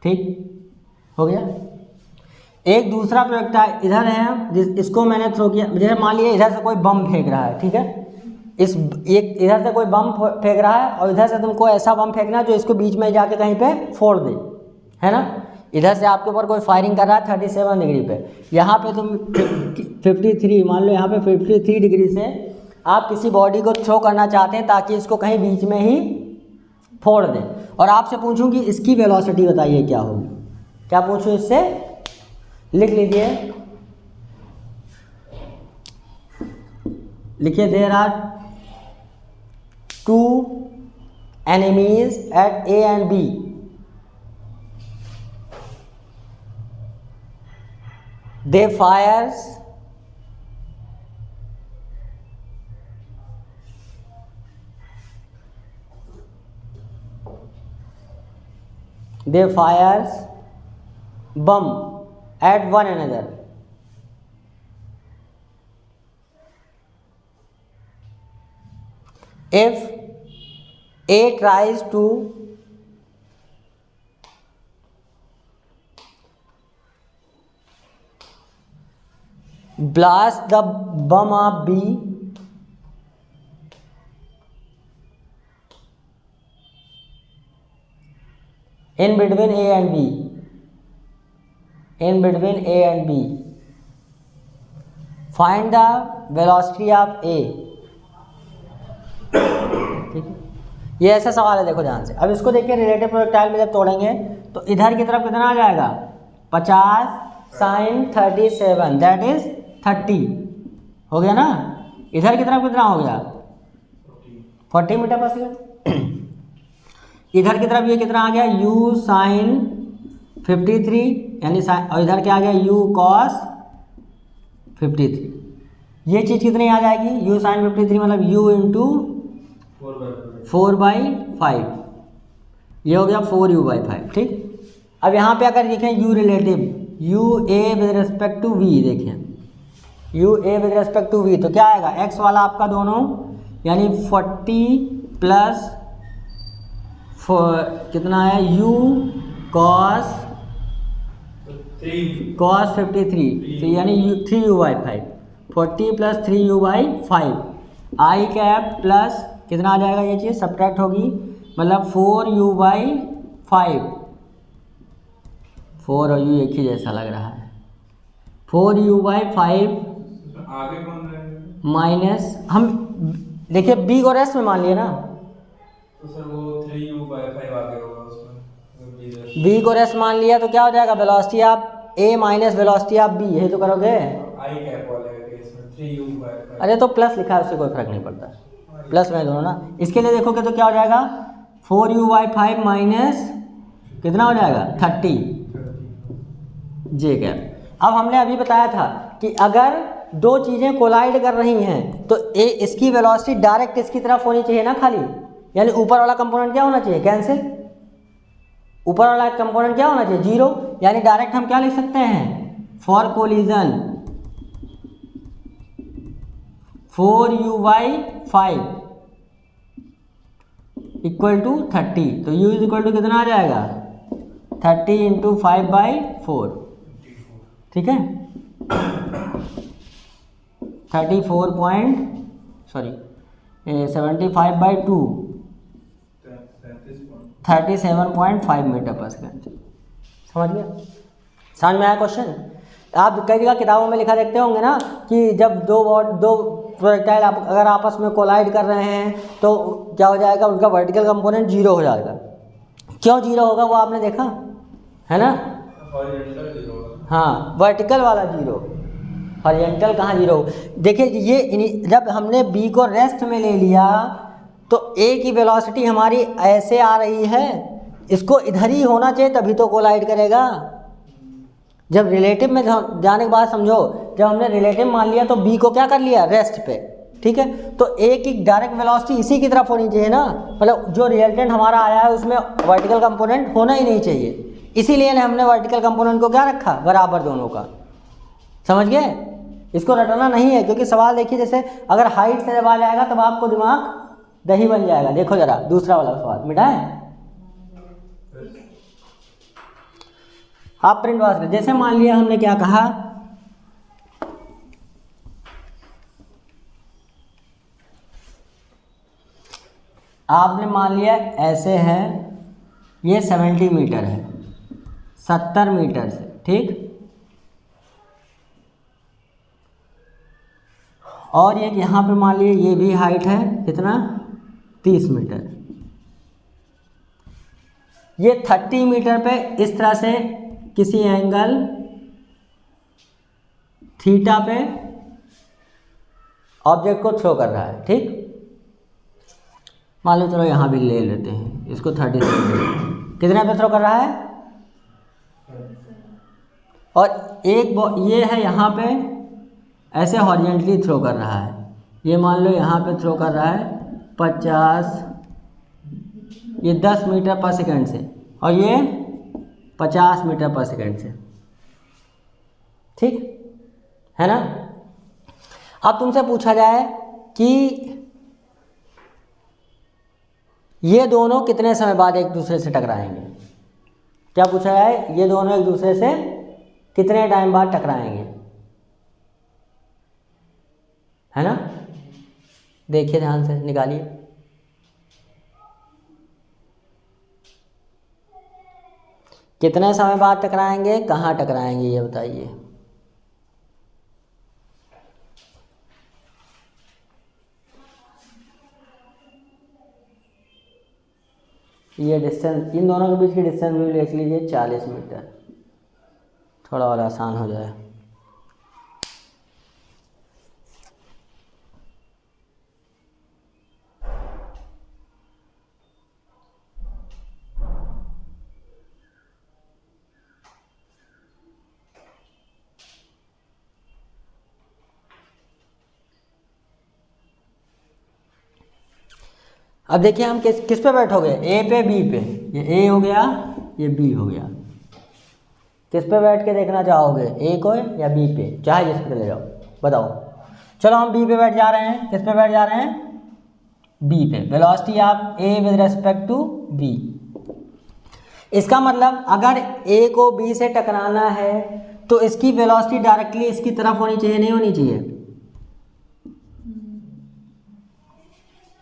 Speaker 1: ठीक हो गया। एक दूसरा प्रोजेक्टाइल इधर है इसको मैंने थ्रो किया, जैसे मान लिया इधर से कोई बम फेंक रहा है, ठीक है, इस एक इधर से कोई बम फेंक रहा है और इधर से तुमको ऐसा बम फेंकना है जो इसको बीच में जाके कहीं पे फोड़ दे, है ना। इधर से आपके ऊपर कोई फायरिंग कर रहा है 37 डिग्री पे, यहाँ पे तुम 53 मान लो, यहाँ पे 53 डिग्री से आप किसी बॉडी को थ्रो करना चाहते हैं ताकि इसको कहीं बीच में ही फोड़ दें, और आपसे पूछूं कि इसकी वेलोसिटी बताइए क्या होगी। क्या पूछूं इससे, लिख लीजिए, लिखिए there are 2 enemies at A and B. They fires bomb at one another. If A tries to blast the bomb of B, in between A and B, find the velocity of A. ठीक है, ये ऐसा सवाल है, देखो ध्यान से। अब इसको देखिए, रिलेटिव प्रोजेक्टाइल में जब तोड़ेंगे तो इधर की तरफ कितना आ जाएगा, 50 sin 37 दैट इज 30 हो गया ना। इधर की तरफ कितना हो गया, 40 मीटर पर सेकेंड। इधर की तरफ ये कितना आ गया, u sin 53 यानी और इधर क्या आ गया, u cos 53। ये चीज़ कितनी आ जाएगी, u sin 53 मतलब u इंटू 4/5, ये हो गया 4u/5, ठीक। अब यहाँ पे अगर देखें u relative, u a with respect to v, देखें u a with respect to v, तो क्या आएगा, x वाला आपका दोनों यानी 40 प्लस कितना है u cos 53, तो यानी 3u/5, 40 प्लस 3u/5 आई कैप प्लस कितना आ जाएगा, ये चीज़ सब्ट्रैक्ट होगी, मतलब 4u/5, 4 और u एक ही जैसा लग रहा है, 4u/5
Speaker 2: आगे कौन रहेगा
Speaker 1: माइनस, हम देखिए b को रेस्ट में मान लिए ना,
Speaker 2: तो सर वो 3u/5 आगे होगा उसमें,
Speaker 1: b को रेस्ट मान लिया तो क्या हो जाएगा, velocity of a minus velocity of b, यही तो करोगे।
Speaker 2: आई कैप वाले केस में 3u/5,
Speaker 1: अरे तो प्लस लिखा है उससे कोई फर्क नहीं पड़ता, प्लस में दोनों ना। इसके लिए देखोगे तो क्या हो जाएगा, 4u/5 माइनस कितना हो जाएगा 30 जे कैप। अब हमने अभी बताया था कि अगर दो चीज़ें कोलाइड कर रही हैं तो इसकी वेलोसिटी डायरेक्ट इसकी तरफ होनी चाहिए ना खाली, यानी ऊपर वाला कंपोनेंट क्या होना चाहिए, कैंसिल, ऊपर वाला कंपोनेंट क्या होना चाहिए, 0, यानी डायरेक्ट हम क्या लिख सकते हैं, for collision 4u/5 equal to 30, तो u इज इक्वल टू कितना आ जाएगा, 30 इंटू 5/4, ठीक है, 75/2 37.5 मीटर पर सेकेंड। समझ गया, समझ में आया क्वेश्चन। आप कई जगह किताबों में लिखा देखते होंगे ना कि जब दो प्रोजेक्टाइल अगर आपस में कोलाइड कर रहे हैं तो क्या हो जाएगा, उनका वर्टिकल कंपोनेंट 0 हो जाएगा। क्यों 0 होगा वो आपने देखा है ना, हाँ, वर्टिकल वाला 0, हॉरिजॉन्टल कहाँ 0। देखिए ये जब हमने b को रेस्ट में ले लिया तो a की वेलोसिटी हमारी ऐसे आ रही है, इसको इधर ही होना चाहिए तभी तो कोलाइड करेगा। जब रिलेटिव में जाने के बाद समझो, जब हमने रिलेटिव मान लिया तो b को क्या कर लिया, रेस्ट पे, ठीक है, तो a की डायरेक्ट वेलोसिटी इसी की तरफ होनी चाहिए ना, मतलब जो रिजल्टेंट हमारा आया है उसमें वर्टिकल कंपोनेंट होना ही नहीं चाहिए, इसीलिए हमने वर्टिकल कंपोनेंट को क्या रखा, बराबर दोनों का। समझ गए, इसको रटना नहीं है, क्योंकि सवाल देखिए जैसे अगर हाइट से जब आ जाएगा तब आपको दिमाग दही बन जाएगा। देखो जरा दूसरा वाला सवाल मिटाएं, आप प्रिंट वाश कर, जैसे मान लिया हमने क्या कहा, आपने मान लिया ऐसे है, ये 70 मीटर है, 70 मीटर से, ठीक। और ये यहाँ पे मान लिए ये भी हाइट है कितना, 30 मीटर। ये 30 मीटर पे इस तरह से किसी एंगल थीटा पे ऑब्जेक्ट को थ्रो कर रहा है, ठीक। मान लो चलो यहाँ भी ले लेते हैं इसको, 30 मीटर कितने पे थ्रो कर रहा है, और एक ये है यहाँ पे ऐसे हॉरिजॉन्टली थ्रो कर रहा है, ये मान लो यहाँ पे थ्रो कर रहा है 50, ये 10 मीटर पर सेकंड से, और ये 50 मीटर पर सेकंड से, ठीक है ना। अब तुमसे पूछा जाए कि ये दोनों कितने समय बाद एक दूसरे से टकराएंगे, क्या पूछा जाए, ये दोनों एक दूसरे से कितने टाइम बाद टकराएंगे, है ना। देखिए ध्यान से निकालिए, कितने समय बाद टकराएंगे, कहाँ टकराएंगे, ये बताइए। ये डिस्टेंस, इन दोनों के बीच की डिस्टेंस भी लिख लीजिए 40 मीटर, थोड़ा और आसान हो जाए। अब देखिए हम किस पे बैठोगे, ए पे बी पे, ये ए हो गया ये बी हो गया, किस पे बैठ के देखना चाहोगे, ए को या बी पे, चाहे जिस पे ले जाओ, बताओ। चलो हम बी पे बैठ जा रहे हैं, किस पे बैठ जा रहे हैं, बी पे, velocity of A with respect to B. इसका मतलब अगर ए को बी से टकराना है तो इसकी वेलोसिटी डायरेक्टली इसकी तरफ होनी चाहिए, नहीं होनी चाहिए,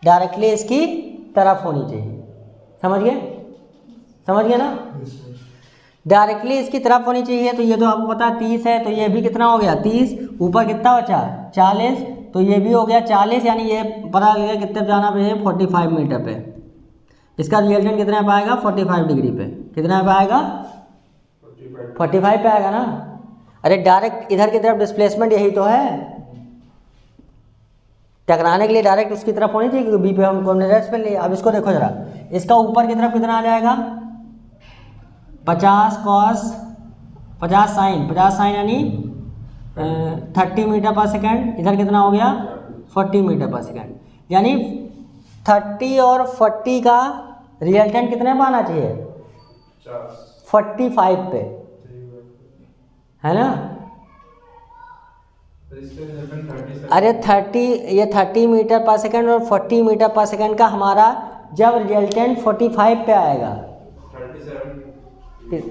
Speaker 1: डायरेक्टली इसकी तरफ होनी चाहिए, समझ गए, समझ गए ना, डायरेक्टली इसकी तरफ होनी चाहिए। तो ये तो आपको पता 30 है, तो ये भी कितना हो गया 30, ऊपर कितना बचा 40, तो ये भी हो गया 40, यानी ये पता लग गया कितने पे जाना पे, 45 मीटर पे। इसका रिजल्टेंट कितना पे आएगा, 45 डिग्री पे, कितना पे आएगा 45 पे आएगा ना। अरे डायरेक्ट इधर की तरफ डिस्प्लेसमेंट यही तो है, टकराने के लिए डायरेक्ट उसकी तरफ होनी चाहिए, क्योंकि बी पे हम कोऑर्डिनेट्स पे लिए। अब इसको देखो जरा, इसका ऊपर की तरफ कितना आ जाएगा 50 कॉस 50 साइन यानी 30 मीटर पर सेकेंड, इधर कितना हो गया 40 मीटर पर सेकेंड, यानी 30 और 40 का रिजल्टेंट कितने पे आना चाहिए 45 पे, है ना। अरे 30 मीटर पर सेकंड और 40 मीटर पर सेकंड का हमारा जब रिजल्टेंट 45 पे आएगा, 1037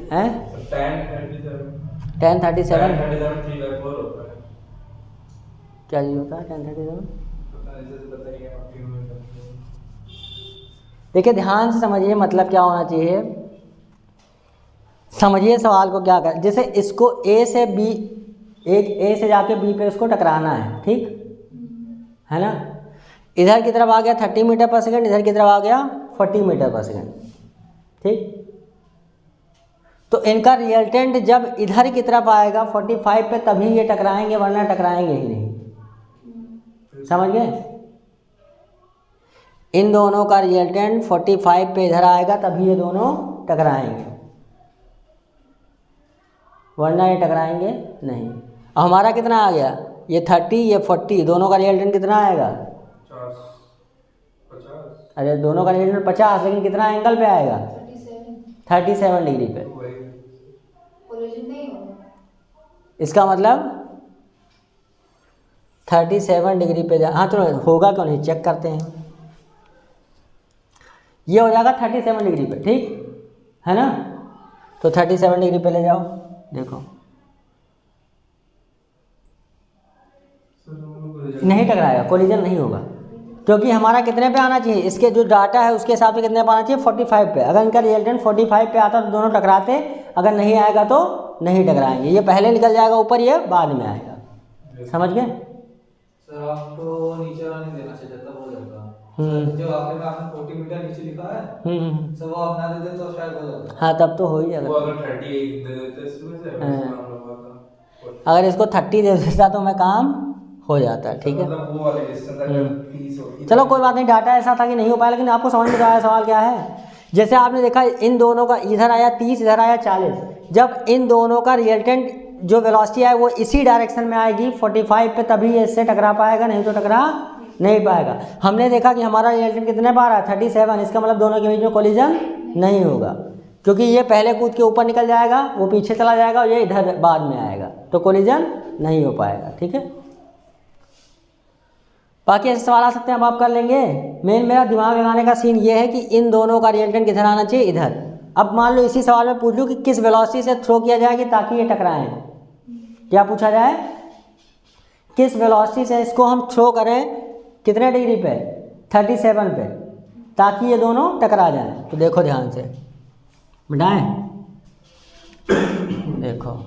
Speaker 1: क्या चीज होता है 1037, देखिए ध्यान से समझिए, मतलब क्या होना चाहिए, समझिए सवाल को क्या कर, जैसे इसको ए से बी, एक ए से जाके बी पे इसको टकराना है, ठीक है ना। इधर की तरफ आ गया 30 मीटर पर सेकंड, इधर की तरफ आ गया 40 मीटर पर सेकंड, ठीक। तो इनका रिजल्टेंट जब इधर की तरफ आएगा 45 पे तभी ये टकराएंगे, वरना टकराएंगे ही नहीं, समझ गए। इन दोनों का रिजल्टेंट 45 पे इधर आएगा तभी ये दोनों टकराएंगे, वरना ये टकराएंगे नहीं। अब हमारा कितना आ गया, ये 30 ये 40, दोनों का रिजल्टेंट कितना आएगा 50। अरे दोनों का रिजल्टेंट 50, लेकिन कितना एंगल पे आएगा 37 डिग्री पे। इसका मतलब 37 डिग्री पे हाँ चलो होगा क्यों नहीं, चेक करते हैं। ये हो जाएगा 37 डिग्री पे, ठीक है ना। तो 37 डिग्री पे ले जाओ, देखो नहीं टकराएगा, कोलिजन नहीं होगा, क्योंकि हमारा कितने पे आना चाहिए, इसके जो डाटा है उसके हिसाब से कितने पे आना चाहिए 45 पे। अगर इनका रिजल्टेंट 45 पे आता तो दोनों टकराते, अगर नहीं आएगा तो नहीं टकराएंगे। ये पहले निकल जाएगा ऊपर, ये बाद में आएगा। समझ गए?
Speaker 2: सर आपको नीचे वाला नहीं देना चाहिए तब हो जाएगा। जो आखिर में आपने 40 मीटर नीचे लिखा है सर वो आप ना दे दे तो शायद हो जाएगा।
Speaker 1: हाँ तब तो हो ही जाएगा।
Speaker 4: वो अगर 38 दे देते इसमें से
Speaker 1: अगर इसको 30 दे देता तो मैं काम हो जाता है। ठीक है,
Speaker 4: मतलब वो वाले डिस्टेंस अगर 30 होती
Speaker 1: चलो कोई बात नहीं, डाटा ऐसा था कि नहीं हो पाया, लेकिन आपको समझ में आया सवाल क्या है। जैसे आपने देखा इन दोनों का, इधर आया 30, इधर आया 40, जब इन दोनों का रिजल्टेंट जो वेलोसिटी है वो इसी डायरेक्शन में आएगी 45 पे, तभी ये इससे टकरा पाएगा, नहीं तो टकरा नहीं पाएगा। हमने देखा कि हमारा रिजल्टेंट कितने पर आ रहा है 37, इसका मतलब दोनों के बीच में कोलिजन नहीं होगा, क्योंकि ये पहले कूद के ऊपर निकल जाएगा, वो पीछे चला जाएगा और ये इधर बाद में आएगा, तो कोलिजन नहीं हो पाएगा। ठीक है, बाकी ऐसे सवाल आ सकते हैं, अब आप कर लेंगे। मेन मेरा दिमाग लगाने का सीन ये है कि इन दोनों का रिजल्टेंट किधर आना चाहिए, इधर। अब मान लो इसी सवाल में पूछ लूँ कि किस वेलोसिटी से थ्रो किया जाएगी ताकि ये टकराएं, क्या पूछा जाए, किस वेलोसिटी से इसको हम थ्रो करें, कितने डिग्री पे, 37 पे, ताकि ये दोनों टकरा जाएं। तो देखो ध्यान से मिटाएं, देखो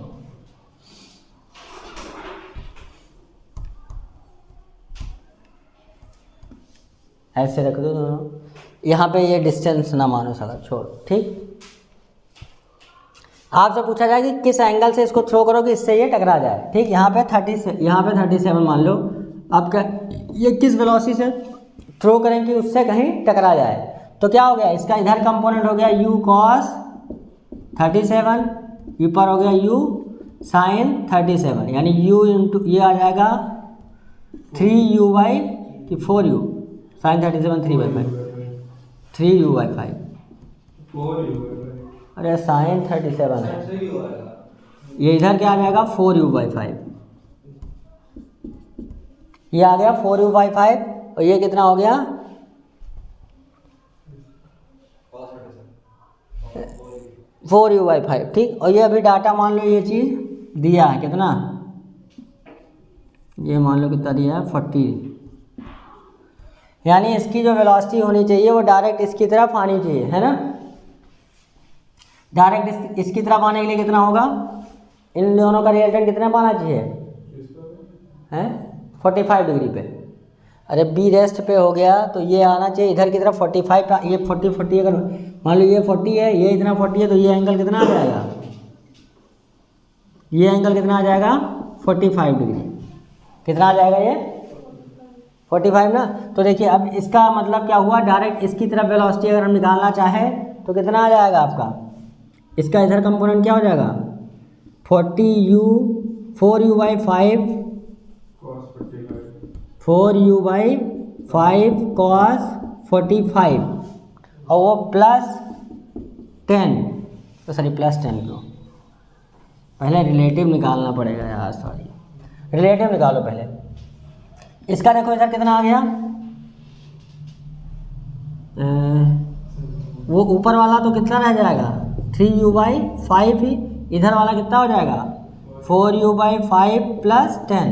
Speaker 1: ऐसे रख दो दोनों, यहाँ पे ये डिस्टेंस ना मानो सका, छोड़। ठीक, आपसे पूछा जाए कि किस एंगल से इसको थ्रो करो कि इससे ये टकरा जाए। ठीक, यहाँ पे 37 मान लो। अब क्या, ये किस वेलोसिटी से थ्रो करें कि उससे कहीं टकरा जाए, तो क्या हो गया, इसका इधर कंपोनेंट हो गया u cos 37, ऊपर हो गया u sin 37, यानी u इंटू ये आ जाएगा 3u by 4u, sin 37 3u/5, अरे sin 37 है,
Speaker 2: सही हो जाएगा।
Speaker 1: ये इधर क्या आ जाएगा 4u/5, ये आ गया 4u/5, और ये कितना हो गया 4u/5। ठीक, और ये अभी डाटा मान लो ये चीज़ दिया है कितना, ये मान लो कितना दिया है 40, यानी इसकी जो वेलोसिटी होनी चाहिए वो डायरेक्ट इसकी तरफ आनी चाहिए, है ना। डायरेक्ट इसकी तरफ आने के लिए कितना होगा, इन दोनों का रिजल्टेंट कितने पे आना चाहिए, हैं 45 डिग्री पे। अरे बी रेस्ट पे हो गया तो ये आना चाहिए इधर की तरफ 45 पे, ये 40 अगर मान लो ये 40 है, ये इतना 40 है, तो ये एंगल कितना आ जाएगा, ये एंगल कितना आ जाएगा 45 डिग्री, कितना आ जाएगा ये 45 ना। तो देखिए अब इसका मतलब क्या हुआ, डायरेक्ट इसकी तरफ वेलोसिटी अगर हम निकालना चाहें तो कितना आ जाएगा आपका, इसका इधर कंपोनेंट क्या हो जाएगा 4u/5 cos 45, और वो +10, तो सॉरी +10 क्यों, पहले रिलेटिव निकालना पड़ेगा यार, सॉरी रिलेटिव निकालो पहले। इसका देखो इधर कितना आ गया, वो ऊपर वाला तो कितना रह जाएगा 3u/5 ही, इधर वाला कितना हो जाएगा 4u/5 + 10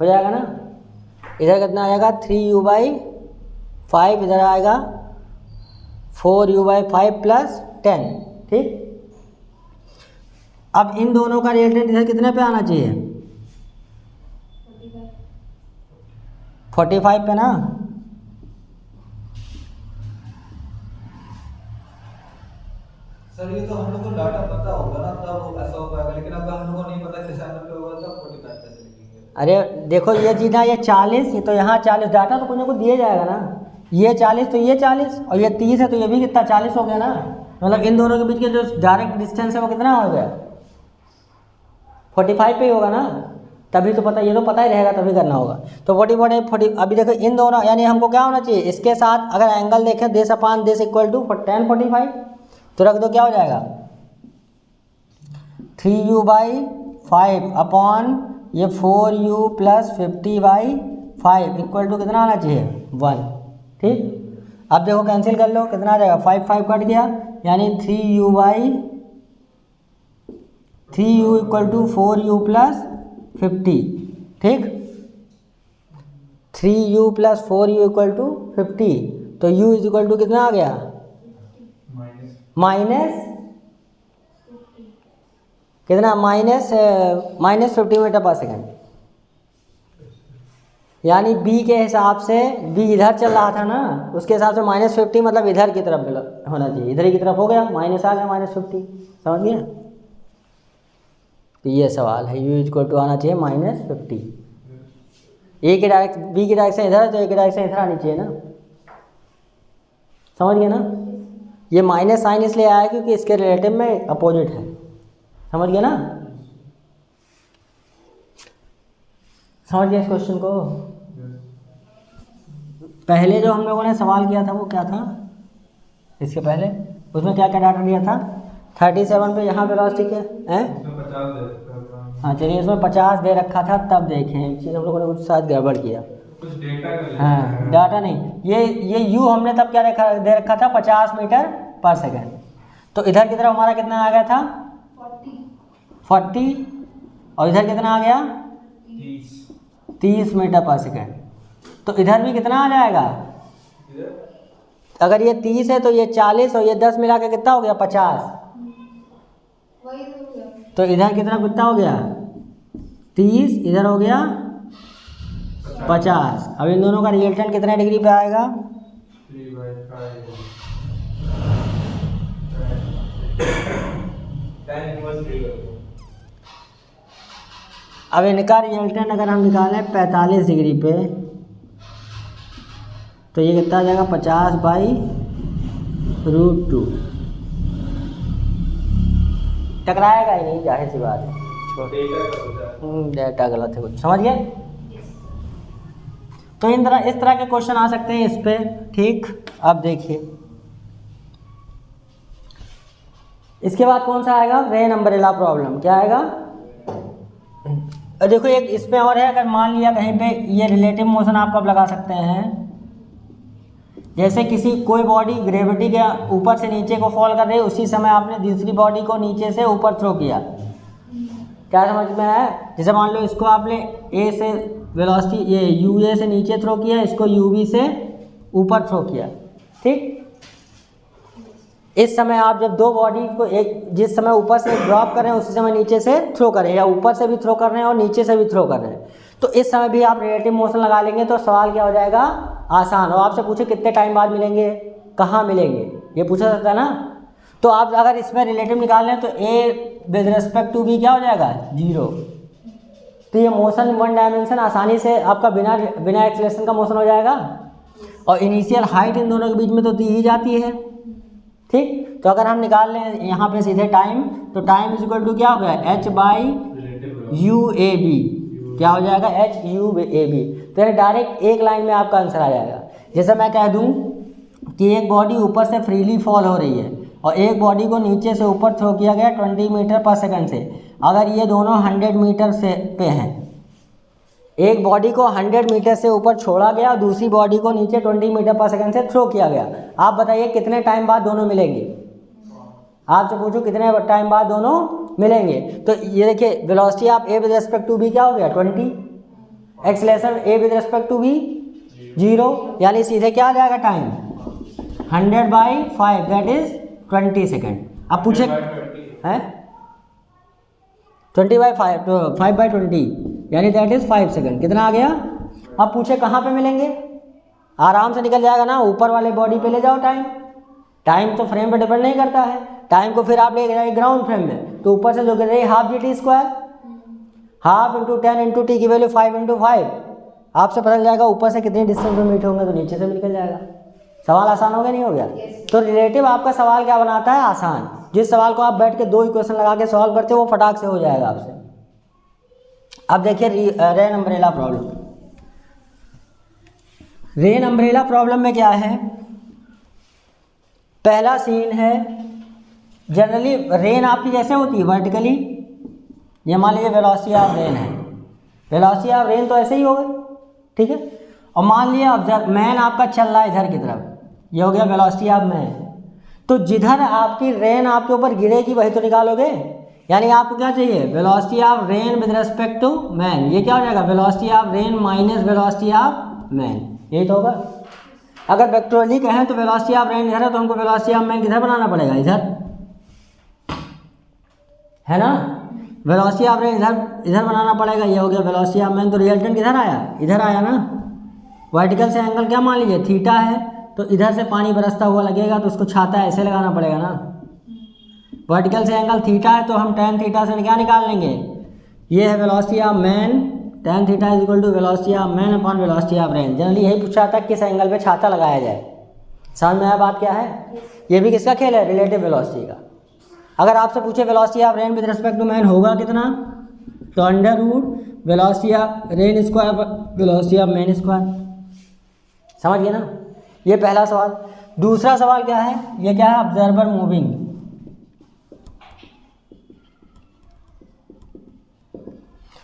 Speaker 1: हो जाएगा ना। इधर कितना आएगा 3u/5, इधर आएगा 4u/5 + 10। ठीक, अब इन दोनों का रिजल्टेंट इधर कितने पे आना चाहिए 45 पे ना।
Speaker 2: सर ये तो हम लोग को डाटा पता होगा ना तब ऐसा हो पाएगा, लेकिन अब हम लोग को नहीं पता किस एंगल पे होगा तब 45 कैसे लिखेंगे।
Speaker 1: अरे देखो ये चीज़ ना, ये 40, ये तो यहाँ 40, डाटा तो कुछ ना कुछ दिए जाएगा ना, ये 40 तो ये 40, और ये 30 है तो ये भी कितना 40 हो गया ना। मतलब इन दोनों के बीच के जो डायरेक्ट डिस्टेंस है वो कितना हो गया 45 पे ही होगा ना, तभी तो पता, ये तो पता ही रहेगा तभी करना होगा। तो 40 अभी देखो इन दोनों, यानी हमको क्या होना चाहिए, इसके साथ अगर एंगल देखें this / this = tan 45, तो रख दो क्या हो जाएगा 3u/5 अपॉन ये 4u + 50/5 इक्वल टू कितना आना चाहिए 1। ठीक, अब देखो कैंसिल कर लो, कितना आ जाएगा, 5 5 कट गया, यानी 3u equal to 4u plus 50, ठीक। 3u plus 4u equal to 50, तो u इज इक्वल टू कितना आ गया, माइनस कितना, माइनस 50 मीटर पर सेकेंड। यानी b के हिसाब से b इधर चल रहा था ना, उसके हिसाब से -50 मतलब इधर की तरफ होना चाहिए, इधर की तरफ हो गया, माइनस आ गया -50, समझ गया। तो ये सवाल है, u इक्वल टू आना चाहिए -50। a की डायरेक्शन, b की डायरेक्शन इधर है तो a की डायरेक्शन इधर आनी चाहिए ना, समझ गया ना। ये माइनस साइन इसलिए आया क्योंकि इसके रिलेटिव में अपोजिट है, समझ गया ना, समझ गया इस क्वेश्चन को। पहले जो हम लोगों ने सवाल किया था वो क्या था, इसके पहले उसमें क्या क्या डाटा दिया था, 37 पे यहाँ वेलोसिटी क्या है, हाँ चलिए, इसमें 50 दे रखा था, तब देखें एक चीज़ हम लोगों ने कुछ शायद गड़बड़ किया,
Speaker 4: कुछ डेटा
Speaker 1: हाँ डाटा नहीं, ये u हमने तब क्या दे रखा था 50 मीटर पर सेकेंड, तो इधर की तरफ हमारा कितना आ गया था 40, और इधर कितना आ गया 30 मीटर पर सेकेंड, तो इधर भी कितना आ जाएगा, अगर ये 30 है तो ये 40 और ये 10 मिला के कितना हो गया 50,
Speaker 3: वही तो हो गया।
Speaker 1: तो इधर कितना कितना हो गया 30, इधर हो गया 50। अब इन दोनों का रिजल्टेंट कितने डिग्री पे आएगा,
Speaker 4: 3/5
Speaker 1: अब इनका रिजल्टेंट अगर हम निकालें 45 डिग्री पे, तो ये कितना आ जाएगा 50/√2, टकराएगा ही नहीं, जाहिर सी बात है, डेटा गलत है कुछ, समझ गए। तो इस तरह के क्वेश्चन आ सकते हैं इस पे, ठीक। अब देखिए इसके बाद कौन सा आएगा, रेन अम्ब्रेला प्रॉब्लम, क्या आएगा, देखो एक इसमें और है, अगर मान लिया कहीं पे ये रिलेटिव मोशन आप कब लगा सकते हैं, जैसे कोई बॉडी ग्रेविटी के ऊपर से नीचे को फॉल कर रही है, उसी समय आपने दूसरी बॉडी को नीचे से ऊपर थ्रो किया, क्या समझ में आया। जैसे मान लो इसको आपने ए से वेलोसिटी ये यू ए से नीचे थ्रो किया, इसको यू बी से ऊपर थ्रो किया, ठीक। इस समय आप जब दो बॉडी को एक जिस समय ऊपर से ड्रॉप कर रहे हैं उसी समय नीचे से थ्रो करें, या ऊपर से भी थ्रो कर रहे हैं और नीचे से भी थ्रो कर रहे हैं, तो इस समय भी आप रिलेटिव मोशन लगा लेंगे, तो सवाल क्या हो जाएगा, आसान। और आपसे पूछे कितने टाइम बाद मिलेंगे, कहाँ मिलेंगे, ये पूछा जाता है ना। तो आप अगर इसमें रिलेटिव निकाल लें तो A with respect to B क्या हो जाएगा 0। तो ये मोशन वन डायमेंशन आसानी से आपका बिना एक्सेलरेशन का मोशन हो जाएगा, और इनिशियल हाइट इन दोनों के बीच में तो दी ही जाती है, ठीक। तो अगर हम निकाल लें यहाँ पे सीधे टाइम, तो टाइम इज इक्वल टू क्या हो गया h/u/ab, क्या हो जाएगा h/u/ab। तो यानी डायरेक्ट एक लाइन में आपका आंसर आ जाएगा। जैसे मैं कह दूं कि एक बॉडी ऊपर से फ्रीली फॉल हो रही है और एक बॉडी को नीचे से ऊपर थ्रो किया गया 20 मीटर पर सेकंड से, अगर ये दोनों 100 मीटर से पे हैं, एक बॉडी को 100 मीटर से ऊपर छोड़ा गया और दूसरी बॉडी को नीचे 20 मीटर पर सेकंड से थ्रो किया गया, आप बताइए कितने टाइम बाद दोनों मिलेंगे। आपसे पूछो कितने टाइम बाद दोनों मिलेंगे, तो ये देखिए वेलोसिटी आप A with respect to B क्या हो गया 20, acceleration A with respect to B 0, यानी सीधे क्या आ जाएगा टाइम 100/5 दैट इज 20 सेकेंड। अब पूछे हैं 5/20 यानी दैट इज 5 सेकेंड, कितना आ गया। अब पूछे कहाँ पे मिलेंगे, आराम से निकल जाएगा ना, ऊपर वाले बॉडी पे ले जाओ टाइम तो फ्रेम पे डिपेंड नहीं करता है, टाइम को फिर आप ले जाएंगे ग्राउंड फ्रेम में, तो ऊपर से जो गिर रही है ½ GT², ½ × 10 × t की वैल्यू 5 × 5, आपसे पता चल जाएगा ऊपर से कितनी डिस्टेंस पे मीट होंगे, तो नीचे से भी निकल जाएगा। सवाल आसान हो गया नहीं हो गया। तो रिलेटिव आपका सवाल क्या बनाता है, आसान। जिस सवाल को आप बैठ के 2 इक्वेशन लगा के सॉल्व करते हो वो फटाक से हो जाएगा आपसे। अब देखिए rain umbrella problem. Rain umbrella problem में क्या है, पहला सीन है, जनरली रेन आपकी कैसे होती है वर्टिकली, ये मान लीजिए वेलोसिटी ऑफ रेन है, वेलोसिटी ऑफ रेन तो ऐसे ही होगा, ठीक है। और मान लिया मैन आपका चल रहा है इधर की तरफ, ये हो गया वेलोसिटी ऑफ मैन। तो जिधर आपकी रेन आपके ऊपर गिरेगी वही तो निकालोगे, यानी आपको क्या चाहिए, velocity of rain with respect to man. ये क्या हो जाएगा, velocity of rain minus velocity of man, यही तो होगा। अगर वेक्टोरियली कहें तो वेलोसिटी ऑफ रेन इधर है, तो हमको वेलोसिटी ऑफ मैन किधर बनाना पड़ेगा, इधर, है ना। वेलोसिटी ऑफ रेन इधर बनाना पड़ेगा। ये हो गया वेलोसिटी ऑफ मैन। तो रिजल्टेंट किधर आया, इधर आया ना। वर्टिकल से एंगल क्या मान लीजिए, थीटा है, तो इधर से पानी बरसता हुआ लगेगा, तो उसको छाता ऐसे लगाना पड़ेगा ना। वर्टिकल से एंगल थीटा है, तो हम tan थीटा से क्या निकाल लेंगे, ये है velocity of man, tan theta is equal to velocity of man upon velocity of rain. Generally यही पूछा था किस एंगल पे छाता लगाया जाए। समझ में आया बात क्या है। ये भी किसका खेल है, रिलेटिव वेलोसिटी का। अगर आपसे पूछे velocity of rain with respect to man होगा कितना, तो under root velocity of rain square velocity of man square. समझ गए ना, ये पहला सवाल। दूसरा सवाल क्या है, ये क्या है, ऑब्जर्वर मूविंग।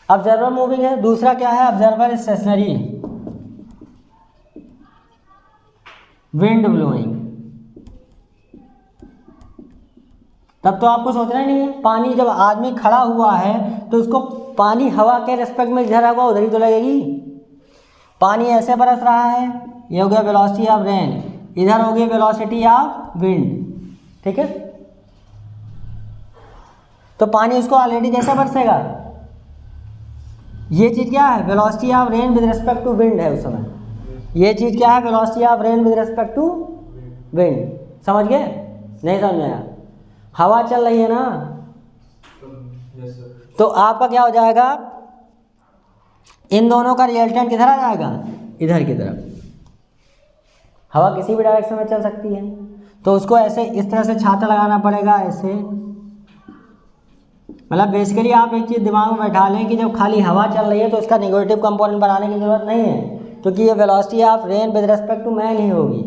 Speaker 1: ऑब्जर्वर मूविंग है। दूसरा क्या है, ऑब्जर्वर स्टेशनरी, विंड ब्लोइंग। तब तो आपको सोचना ही नहीं है, पानी जब आदमी खड़ा हुआ है तो उसको पानी हवा के रिस्पेक्ट में जिधर होगा उधर ही तो लगेगी। पानी ऐसे बरस रहा है, ये हो गया वेलोसिटी ऑफ रेन, इधर हो गई वेलोसिटी ऑफ विंड, ठीक है। तो पानी उसको ऑलरेडी कैसे बरसेगा, ये चीज़ क्या है, velocity of rain with respect to wind है उस समय। ये चीज़ क्या है, velocity of rain with respect to wind. समझ गए, नहीं समझ में आया। हवा चल रही है ना, तो आपका क्या हो जाएगा, इन दोनों का रिजल्टेंट किधर आ जाएगा, इधर की तरफ। हवा किसी भी डायरेक्शन में चल सकती है, तो उसको ऐसे इस तरह से छाता लगाना पड़ेगा, ऐसे। मतलब बेसिकली आप एक चीज़ दिमाग में बैठा लें कि जब खाली हवा चल रही है तो इसका नेगेटिव कंपोनेंट बनाने की ज़रूरत नहीं है, क्योंकि ये velocity of rain with respect to man ही होगी।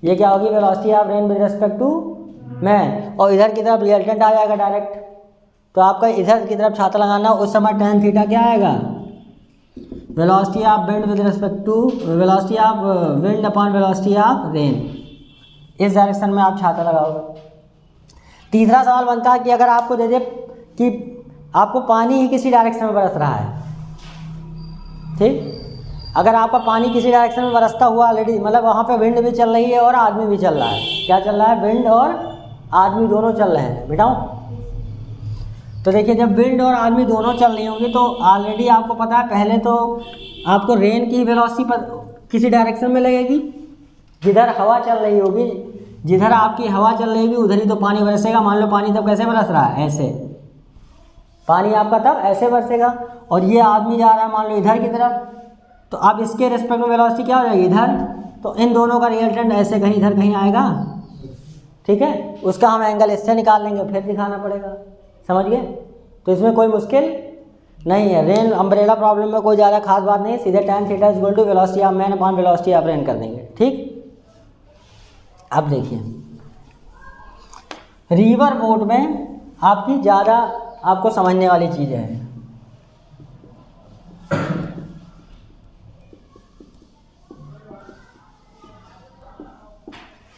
Speaker 1: ये क्या होगी, velocity of rain with respect to man, और इधर की तरफ रिजल्टेंट आ जाएगा डायरेक्ट। तो आपका इधर की तरफ छाता लगाना, उस समय tan थीटा क्या आएगा, velocity of wind with respect to velocity of wind upon velocity of rain. इस डायरेक्शन में आप छाता लगाओगे। तीसरा सवाल बनता है कि अगर आपको दे दे कि आपको पानी ही किसी डायरेक्शन में बरस रहा है, ठीक, अगर आपका पानी किसी डायरेक्शन में बरसता हुआ ऑलरेडी, मतलब वहाँ पे विंड भी चल रही है और आदमी भी चल रहा है। क्या चल रहा है, विंड और आदमी दोनों चल रहे हैं बेटाओ। तो देखिए, जब विंड और आदमी दोनों चल रही होंगी तो ऑलरेडी आपको पता है, पहले तो आपको रेन की वेलोसिटी पर किसी डायरेक्शन में लगेगी, जिधर हवा चल रही होगी, जिधर आपकी हवा चल रही होगी उधर ही तो पानी बरसेगा। मान लो पानी तब कैसे बरस रहा है, ऐसे, पानी आपका तब ऐसे बरसेगा, और ये आदमी जा रहा है मान लो इधर की तरफ, तो अब इसके रिस्पेक्ट में वेलोसिटी क्या हो जाएगी, इधर। तो इन दोनों का रिजल्टेंट ऐसे कहीं इधर कहीं आएगा, ठीक है। उसका हम एंगल इससे निकाल लेंगे, फिर दिखाना पड़ेगा। समझ गए, तो इसमें कोई मुश्किल नहीं है। रेन अम्ब्रेला प्रॉब्लम में कोई ज़्यादा खास बात नहीं है, सीधे tan theta is equal to velocity of man upon velocity of rain कर देंगे, ठीक। अब देखिए, रिवर बोट में आपकी ज़्यादा आपको समझने वाली चीज़ है।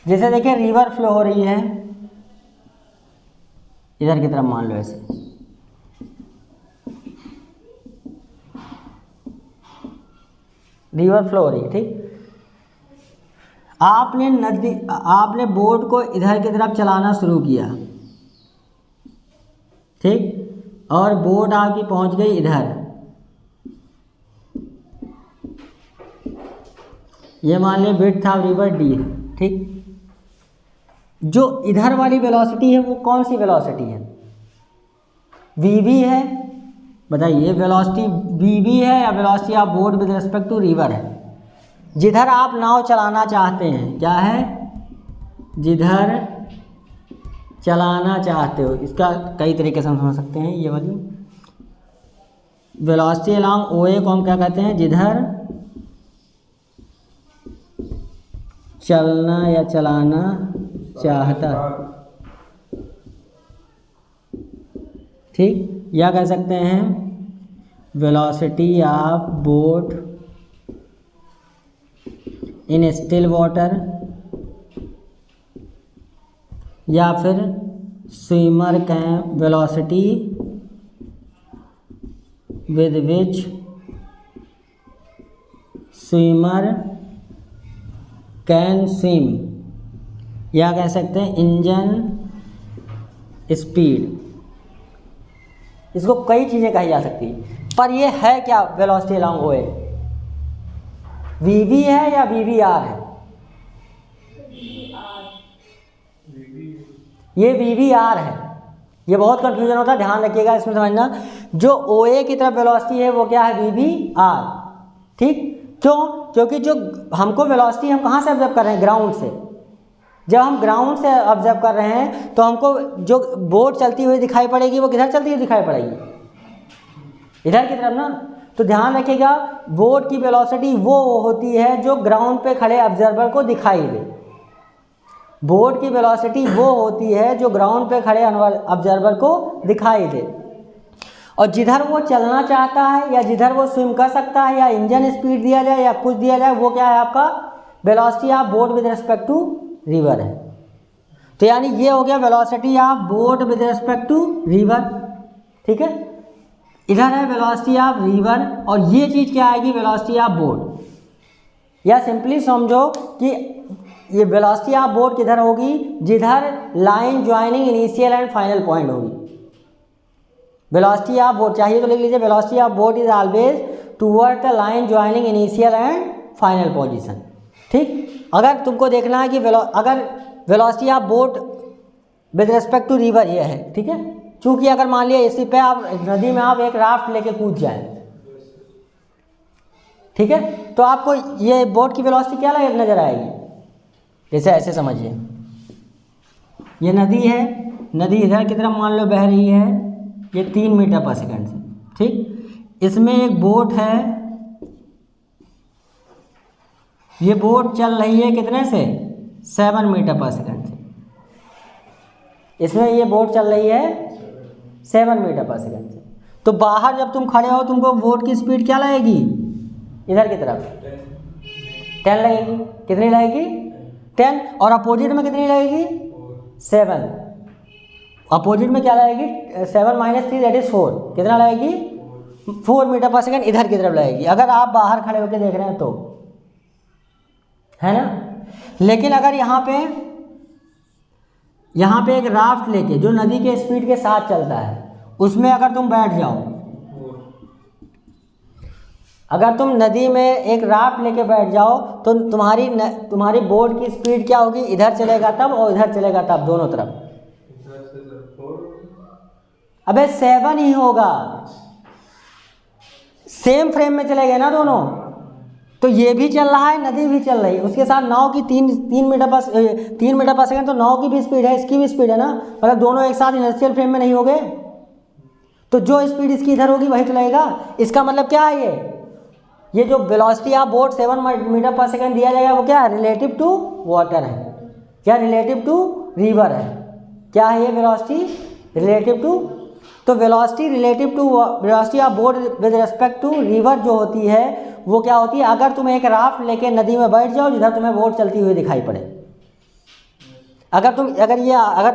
Speaker 1: जैसे देखिए, रिवर फ्लो हो रही है इधर की तरफ, मान लो ऐसे, रिवर फ्लो हो रही है, ठीक। आपने बोट को इधर की तरफ चलाना शुरू किया, ठीक, और बोट आपकी पहुंच गई इधर। ये मान लें विड्थ ऑफ रिवर d है, ठीक। जो इधर वाली वेलोसिटी है वो कौन सी वेलोसिटी है, vv है। बताइए, वेलोसिटी vv है या velocity of boat with respect to river है। जिधर आप नाव चलाना चाहते हैं, क्या है, जिधर चलाना चाहते हो, इसका कई तरीके से हम समझ सकते हैं। ये वाली वेलोसिटी अलॉन्ग ओए को हम क्या कहते हैं, जिधर चलना या चलाना चाहता, ठीक। या कह सकते हैं velocity of boat in still water या फिर swimmer can velocity with which swimmer can swim, या कह सकते हैं इंजन स्पीड। इसको कई चीज़ें कही जा सकती है, पर ये है क्या वेलोसिटी अलोंग ओए? वी है या वी है? ये वी है। ये बहुत कंफ्यूजन होता है, ध्यान रखिएगा इसमें समझना। जो OA की तरफ वेलोसिटी है वो क्या है? वी ठीक। क्यों? क्योंकि जो हमको वेलोसिटी हम कहाँ से ऑब्जर्व कर रहे हैं? ग्राउंड से। जब हम ग्राउंड से ऑब्जर्व कर रहे हैं तो हमको जो बोट चलती हुई दिखाई पड़ेगी वो किधर चलती हुई दिखाई पड़ेगी? इधर की तरफ ना। तो ध्यान रखिएगा, बोट की वेलोसिटी वो होती है जो ग्राउंड पे खड़े ऑब्जर्वर को दिखाई दे। बोट की वेलोसिटी वो होती है जो ग्राउंड पे खड़े ऑब्जर्वर को दिखाई दे। और जिधर वो चलना चाहता है या जिधर वो स्विम कर सकता है या इंजन स्पीड दिया जाए या कुछ दिया जाए, वो क्या है आपका? Velocity of boat with respect to river है। तो यानी ये हो गया velocity of boat with respect to river. ठीक है, इधर है वेलोसिटी ऑफ रिवर और ये चीज़ क्या आएगी? Velocity of boat. या सिंपली समझो कि ये वेलोसिटी ऑफ बोट किधर होगी? जिधर line joining initial and final point होगी। वेलोसिटी ऑफ बोट चाहिए तो लिख लीजिए, velocity of boat is always toward the line joining initial and final position. ठीक, अगर तुमको देखना है कि अगर velocity of boat with respect to river ये है, ठीक है। चूंकि अगर मान लिया इसी पे आप नदी में आप एक राफ्ट लेके कूद जाए, ठीक है, तो आपको ये बोट की वेलोसिटी क्या नजर आएगी? जैसे ऐसे समझिए, ये नदी है, नदी इधर की तरफ मान लो बह रही है, ये 3 मीटर पर सेकंड से, ठीक। इसमें एक बोट है, ये बोट चल रही है कितने से? 7 मीटर पर सेकंड से। इसमें ये बोट चल रही है 7 मीटर पर सेकंड से। तो बाहर जब तुम खड़े हो तुमको बोट की स्पीड क्या लगेगी? इधर की तरफ 10 लगेगी। कितनी लगेगी? 10। और अपोजिट में कितनी लगेगी? 7। अपोजिट में क्या लगेगी? 7 - 3 दैट इज 4। कितना लगेगी? 4 मीटर पर सेकंड इधर की तरफ लगेगी, अगर आप बाहर खड़े होकर देख रहे हैं तो, है ना। लेकिन अगर यहाँ पे एक राफ्ट लेके जो नदी के स्पीड के साथ चलता है, उसमें अगर तुम बैठ जाओ, अगर तुम नदी में एक राफ्ट लेके बैठ जाओ तो तुम्हारी बोट की स्पीड क्या होगी? इधर चलेगा तब और इधर चलेगा तब, दोनों तरफ। अबे 7 ही होगा, सेम फ्रेम में चले गए ना दोनों। तो ये भी चल रहा है, नदी भी चल रही है, उसके साथ नाव की 3 मीटर पर सेकंड, तो नाव की भी स्पीड है, इसकी भी स्पीड है ना, मतलब दोनों एक साथ इनर्शियल फ्रेम में नहीं हो गए। तो जो स्पीड इसकी इधर होगी वही चलेगा। इसका मतलब क्या है? ये जो वेलोसिटी ऑफ बोट 7 मीटर पर सेकंड दिया जाएगा वो क्या है? रिलेटिव टू वाटर है, क्या रिलेटिव टू रिवर है? क्या है ये वेलोसिटी? Relative to. तो velocity relative to velocity of boat with respect to river जो होती है वो क्या होती है? अगर तुम एक राफ्ट लेके नदी में बैठ जाओ जिधर तुम्हें बोट चलती हुई दिखाई पड़े, अगर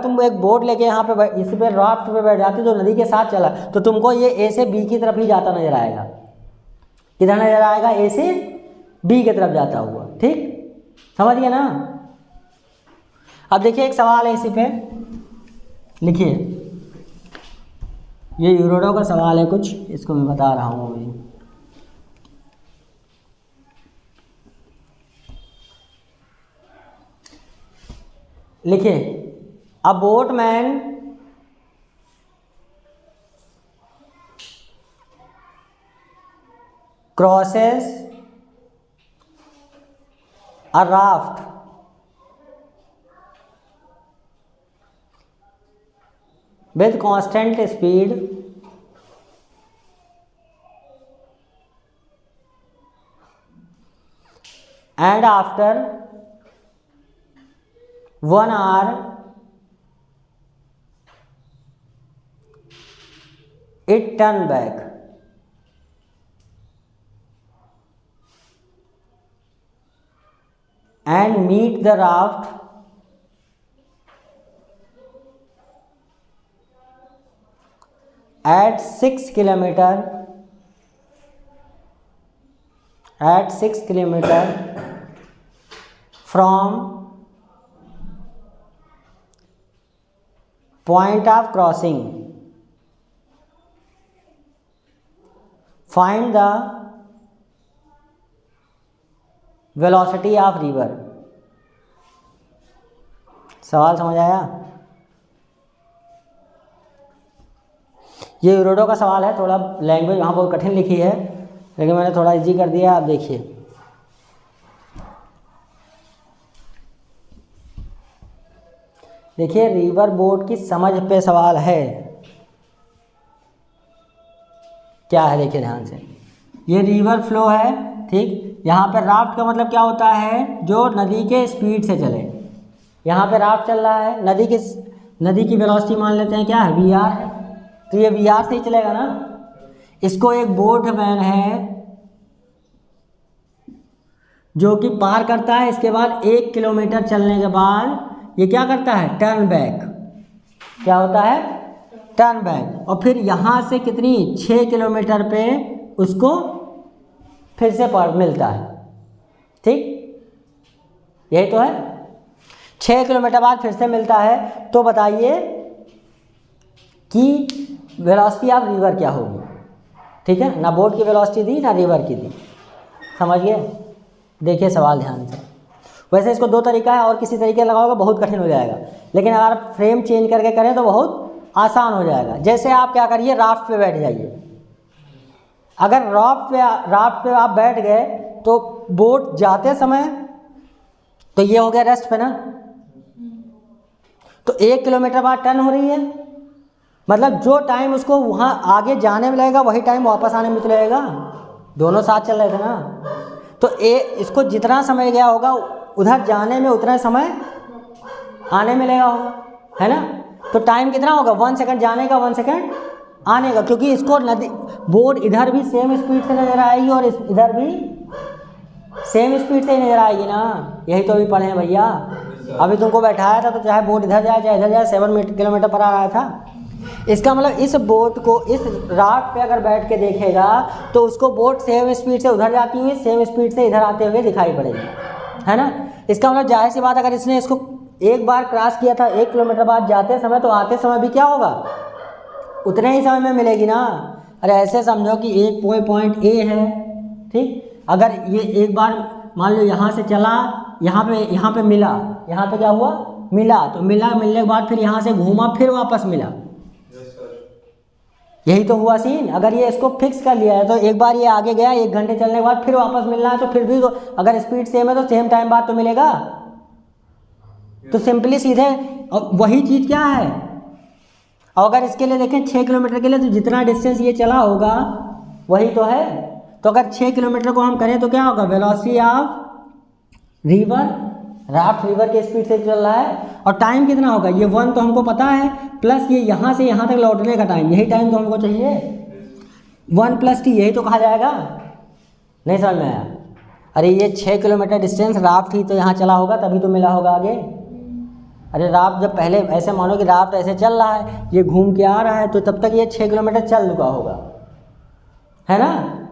Speaker 1: तुम एक बोट लेके यहाँ पे इस पे राफ्ट पे बैठ जाते जो नदी के साथ चला, तो तुमको ये ए से बी की तरफ ही जाता नजर आएगा। किधर नजर आएगा? ए से बी की तरफ जाता हुआ, ठीक, समझ गए ना। अब देखिए एक सवाल है इसी पे, लिखिए, ये यूरोडो का सवाल है कुछ, इसको मैं बता रहा हूँ अभी। लिखिए, अ boatman crosses a raft with constant speed and after 1 hour it turned back. And meet the raft at 6 kilometer from point of crossing, find the velocity of river। सवाल समझ आया? ये यूरोडो का सवाल है, थोड़ा लैंग्वेज वहाँ बहुत कठिन लिखी है, लेकिन मैंने थोड़ा इजी कर दिया। आप देखिए, रिवर बोट की समझ पे सवाल है। क्या है देखिए ध्यान से, ये रिवर फ्लो है, ठीक। यहाँ पे राफ्ट का मतलब क्या होता है, जो नदी के स्पीड से चले। यहाँ पे राफ्ट चल रहा है, नदी की वेलोसिटी मान लेते हैं क्या है, VR है, तो ये VR से ही चलेगा ना। इसको एक बोटमैन है जो कि पार करता है, इसके बाद 1 किलोमीटर चलने के बाद ये क्या करता है, टर्न बैक। क्या होता है, टर्न बैक। और फिर यहाँ से कितनी 6 किलोमीटर पे उसको फिर से पार मिलता है, ठीक। यही तो है, 6 किलोमीटर बाद फिर से मिलता है। तो बताइए कि वेलोसिटी ऑफ रिवर क्या होगी, ठीक है ना। बोट की वेलोसिटी दी ना रिवर की दी, समझ गए। देखिए सवाल ध्यान से। वैसे इसको 2 तरीका है, और किसी तरीके लगाओगे बहुत कठिन हो जाएगा, लेकिन अगर आप फ्रेम चेंज करके करें तो बहुत आसान हो जाएगा। जैसे आप क्या करिए, राफ्ट पे बैठ जाइए। अगर राफ्ट पे आप बैठ गए तो बोट जाते समय तो ये हो गया रेस्ट पे ना, तो 1 किलोमीटर बाद टर्न हो रही है, मतलब जो टाइम उसको वहाँ आगे जाने में लगेगा वही टाइम वापस आने में तो लगेगा, दोनों साथ चल रहे थे ना। तो इसको जितना समय गया होगा उधर जाने में उतना समय आने में लगेगा होगा, है ना। तो टाइम कितना होगा, 1 सेकंड जाने का, 1 सेकंड आने का, क्योंकि इसको बोट इधर भी सेम स्पीड से नज़र आएगी और इधर भी सेम स्पीड से ही नज़र आएगी ना। यही तो अभी पढ़े हैं भैया, अभी तुमको बैठाया था तो चाहे बोट इधर जाए चाहे इधर जाए 7 किलोमीटर पर आ रहा था। इसका मतलब इस बोट को इस राफ्ट पे अगर बैठ के देखेगा तो उसको बोट सेम स्पीड से उधर जाती हुई सेम स्पीड से इधर आते हुए दिखाई पड़ेगी, है ना। इसका मतलब जाहिर सी बात, अगर इसने इसको एक बार क्रॉस किया था 1 किलोमीटर बाद जाते समय, तो आते समय भी क्या होगा, उतने ही समय में मिलेगी ना। अरे ऐसे समझो कि एक पॉइंट A है, ठीक। अगर ये एक बार मान लो यहाँ से चला, यहाँ पे मिला, यहाँ पे क्या हुआ, मिला, तो मिलने के बाद फिर यहाँ से घूमा, फिर वापस मिला। यही तो हुआ सीन। अगर ये इसको फिक्स कर लिया है तो एक बार ये आगे गया, 1 घंटे चलने के बाद फिर वापस मिलना है, तो फिर भी तो अगर स्पीड सेम है तो सेम टाइम बाद तो मिलेगा। तो सिंपली सीधे वही चीज़ क्या है। और अगर इसके लिए देखें 6 किलोमीटर के लिए, तो जितना डिस्टेंस ये चला होगा वही तो है। तो अगर 6 किलोमीटर को हम करें तो क्या होगा, velocity of river, raft river के स्पीड से चल रहा है, और टाइम कितना होगा, ये 1 तो हमको पता है, प्लस ये यहाँ से यहाँ तक लौटने का टाइम, यही टाइम तो हमको चाहिए, 1 + t, यही तो कहा जाएगा। नहीं समझ में आया? अरे ये 6 किलोमीटर डिस्टेंस राफ्ट ही तो यहाँ चला होगा, तभी तो मिला होगा आगे। अरे राफ्ट जब पहले ऐसे मानो कि राफ्ट ऐसे चल रहा है, ये घूम के आ रहा है, तो तब तक ये 6 किलोमीटर चल चुका होगा, है ना।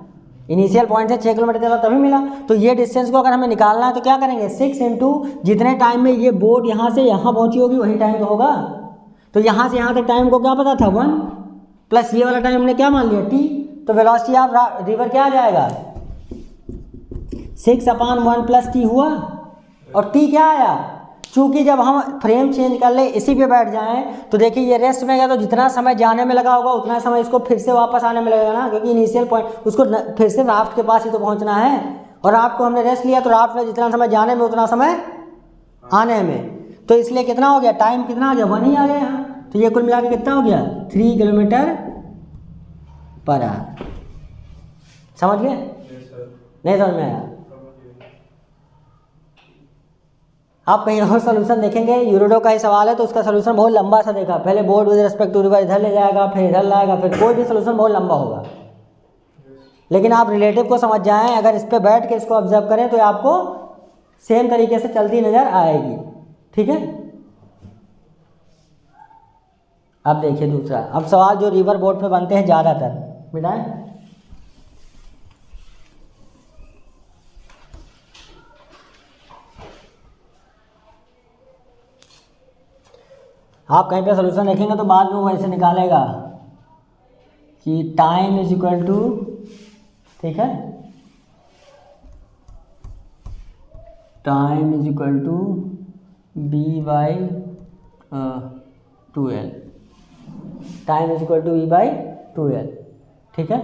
Speaker 1: इनिशियल पॉइंट से 6 किलोमीटर चला तभी मिला। तो ये डिस्टेंस को अगर हमें निकालना है तो क्या करेंगे, 6 × जितने टाइम में ये बोट यहाँ से यहाँ पहुँची होगी वही टाइम तो होगा। तो यहाँ से यहाँ तक टाइम को क्या पता था, 1, प्लस ये वाला टाइम हमने क्या मान लिया, t। तो वेलोसिटी ऑफ रिवर क्या आ जाएगा, 6/1 + t हुआ, और t क्या आया। चूँकि जब हम फ्रेम चेंज कर ले, इसी पे बैठ जाएं, तो देखिए ये रेस्ट में गया, तो जितना समय जाने में लगा होगा उतना समय इसको फिर से वापस आने में लगेगा ना, क्योंकि इनिशियल पॉइंट उसको फिर से राफ्ट के पास ही तो पहुंचना है। और राफ्ट को हमने रेस्ट लिया, तो राफ्ट में जितना समय जाने में उतना समय आने में, तो इसलिए कितना हो गया, टाइम कितना आ गया, 1 ही आ गया यहाँ। तो ये कुल मिला के कितना हो गया, 3 किलोमीटर पर आवर। समझ गए? नहीं समझ में आया? आप कहीं और सोल्यूशन देखेंगे, यूरोडो का ही सवाल है तो उसका सोल्यूशन बहुत लंबा सा देखा, पहले boat with respect to river इधर ले जाएगा, फिर इधर लाएगा, फिर कोई भी सोल्यूशन बहुत लंबा होगा। लेकिन आप रिलेटिव को समझ जाएं, अगर इस पर बैठ के इसको ऑब्जर्व करें तो आपको सेम तरीके से चलती नज़र आएगी, ठीक है। अब देखिए दूसरा, अब सवाल जो रिवर बोर्ड पे बनते हैं ज़्यादातर, मिटाएं। आप कहीं पे सोल्यूशन देखेंगे तो बाद में वो ऐसे निकालेगा कि टाइम इज इक्वल टू, ठीक है, time is equal to B by 2l, time is equal to B by 2l, ठीक है,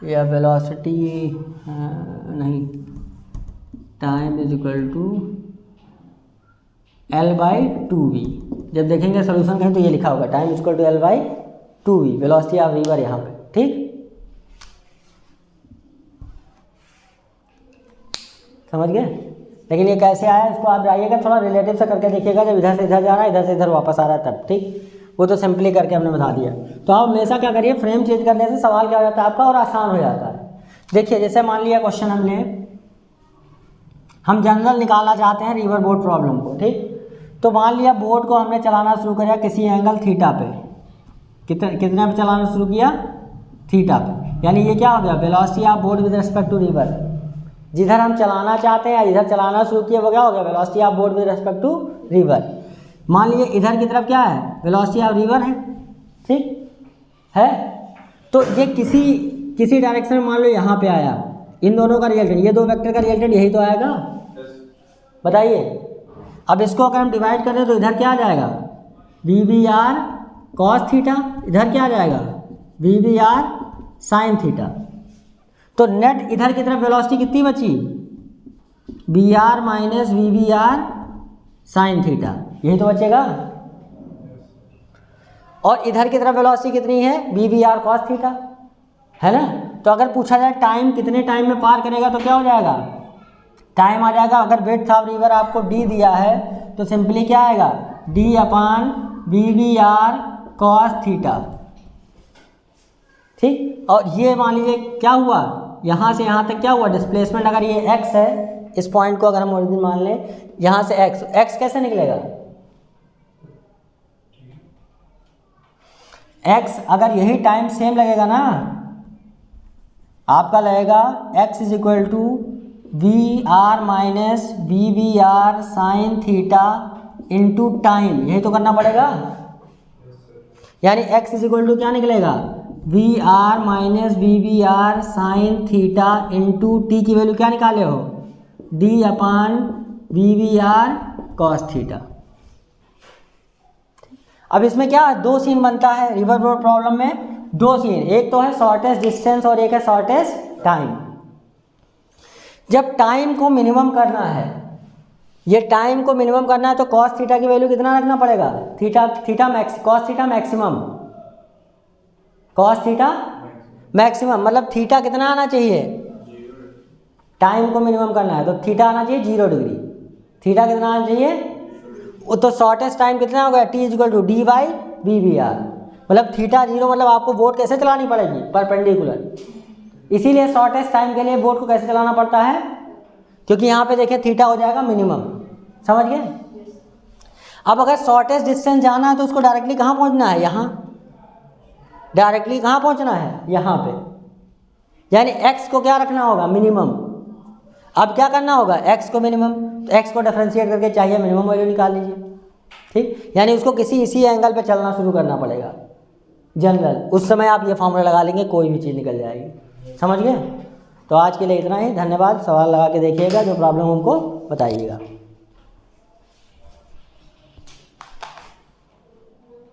Speaker 1: या वेलोसिटी नहीं, time is equal to L/2v। जब देखेंगे सोल्यूशन करें तो ये लिखा होगा time is equal to L/2v, velocity of river यहाँ पे, ठीक, समझ गए। लेकिन ये कैसे आया इसको आप जाइएगा थोड़ा रिलेटिव से करके देखिएगा, जब इधर से इधर जा रहा है इधर से इधर वापस आ रहा है तब, ठीक, वो तो सिंपली करके हमने बता दिया। तो आप हमेशा क्या करिए, फ्रेम चेंज करने से सवाल क्या हो जाता है आपका और आसान हो जाता है। देखिए जैसे मान लिया क्वेश्चन हम जनरल निकालना चाहते हैं रिवर बोर्ड प्रॉब्लम को, ठीक, तो मान लिया बोर्ड को हमने चलाना शुरू किया किसी एंगल थीटा पे, कितने पे चलाना शुरू किया, थीटा पे, यानी ये क्या हो गया, velocity of boat with respect to river. जिधर हम चलाना चाहते हैं इधर चलाना शुरू किया वो क्या हो गया, velocity of boat with respect to river. मान लीजिए इधर की तरफ क्या है, वेलोसिटी ऑफ रिवर है, ठीक है, तो ये किसी डायरेक्शन में मान लो यहाँ पे आया, इन दोनों का रिजल्टेंट, ये दो वेक्टर का रिजल्टेंट यही तो आएगा, बताइए। अब इसको अगर हम डिवाइड करें तो इधर क्या आ जाएगा, VBR cos थीटा, इधर क्या आ जाएगा, VBR sin थीटा। तो नेट इधर की तरफ वेलोसिटी कितनी बची, BR minus VBR sin theta, यही तो बचेगा। और इधर की तरफ वेलोसिटी कितनी है, VBR cos थीटा, है ना। तो अगर पूछा जाए टाइम कितने टाइम में पार करेगा तो क्या हो जाएगा, टाइम आ जाएगा, अगर विड्थ ऑफ रिवर आपको d दिया है तो सिंपली क्या आएगा, d/VBR cos थीटा, ठीक। और ये मान लीजिए क्या हुआ, यहाँ से यहाँ तक क्या हुआ डिस्प्लेसमेंट, अगर ये x है, इस पॉइंट को अगर हम ओरिजिन मान लें, यहाँ से x कैसे निकलेगा, x अगर यही टाइम सेम लगेगा ना, आपका लगेगा x is equal to VR minus VBR sine theta into time, यही तो करना पड़ेगा। यानी x इज इक्वल टू क्या निकलेगा, VR minus VBR sine theta into T की वैल्यू क्या निकाले हो, d/VBR cos थीटा। अब इसमें क्या दो सीन बनता है रिवर बोर्ड प्रॉब्लम में, दो सीन, एक तो है शॉर्टेस्ट डिस्टेंस और एक है शॉर्टेस्ट टाइम। जब टाइम को मिनिमम करना है, ये टाइम को मिनिमम करना है तो कॉस थीटा की वैल्यू कितना रखना पड़ेगा, cos theta maximum, cos theta maximum, मतलब थीटा कितना आना चाहिए, टाइम को मिनिमम करना है तो थीटा आना चाहिए 0 डिग्री, थीटा कितना आना चाहिए, वो तो शॉर्टेस्ट टाइम कितना हो गया, t इक्वल टू d/VBR, मतलब थीटा 0, मतलब आपको बोट कैसे चलानी पड़ेगी, परपेंडिकुलर। इसीलिए शॉर्टेस्ट टाइम के लिए बोट को कैसे चलाना पड़ता है, क्योंकि यहाँ पे देखिए थीटा हो जाएगा मिनिमम, समझ गए। अब अगर शॉर्टेस्ट डिस्टेंस जाना है तो उसको डायरेक्टली कहाँ पहुँचना है, यहाँ, डायरेक्टली कहाँ पहुँचना है, यहाँ पे, यानी x को क्या रखना होगा, मिनिमम। अब क्या करना होगा, x को मिनिमम, तो x को डिफरेंशिएट करके चाहिए मिनिमम वैल्यू निकाल लीजिए, ठीक, यानी उसको इसी एंगल पे चलना शुरू करना पड़ेगा जनरल, उस समय आप ये फॉर्मूला लगा लेंगे, कोई भी चीज़ निकल जाएगी, समझ गए। तो आज के लिए इतना ही, धन्यवाद। सवाल लगा के देखिएगा, जो प्रॉब्लम हमको बताइएगा।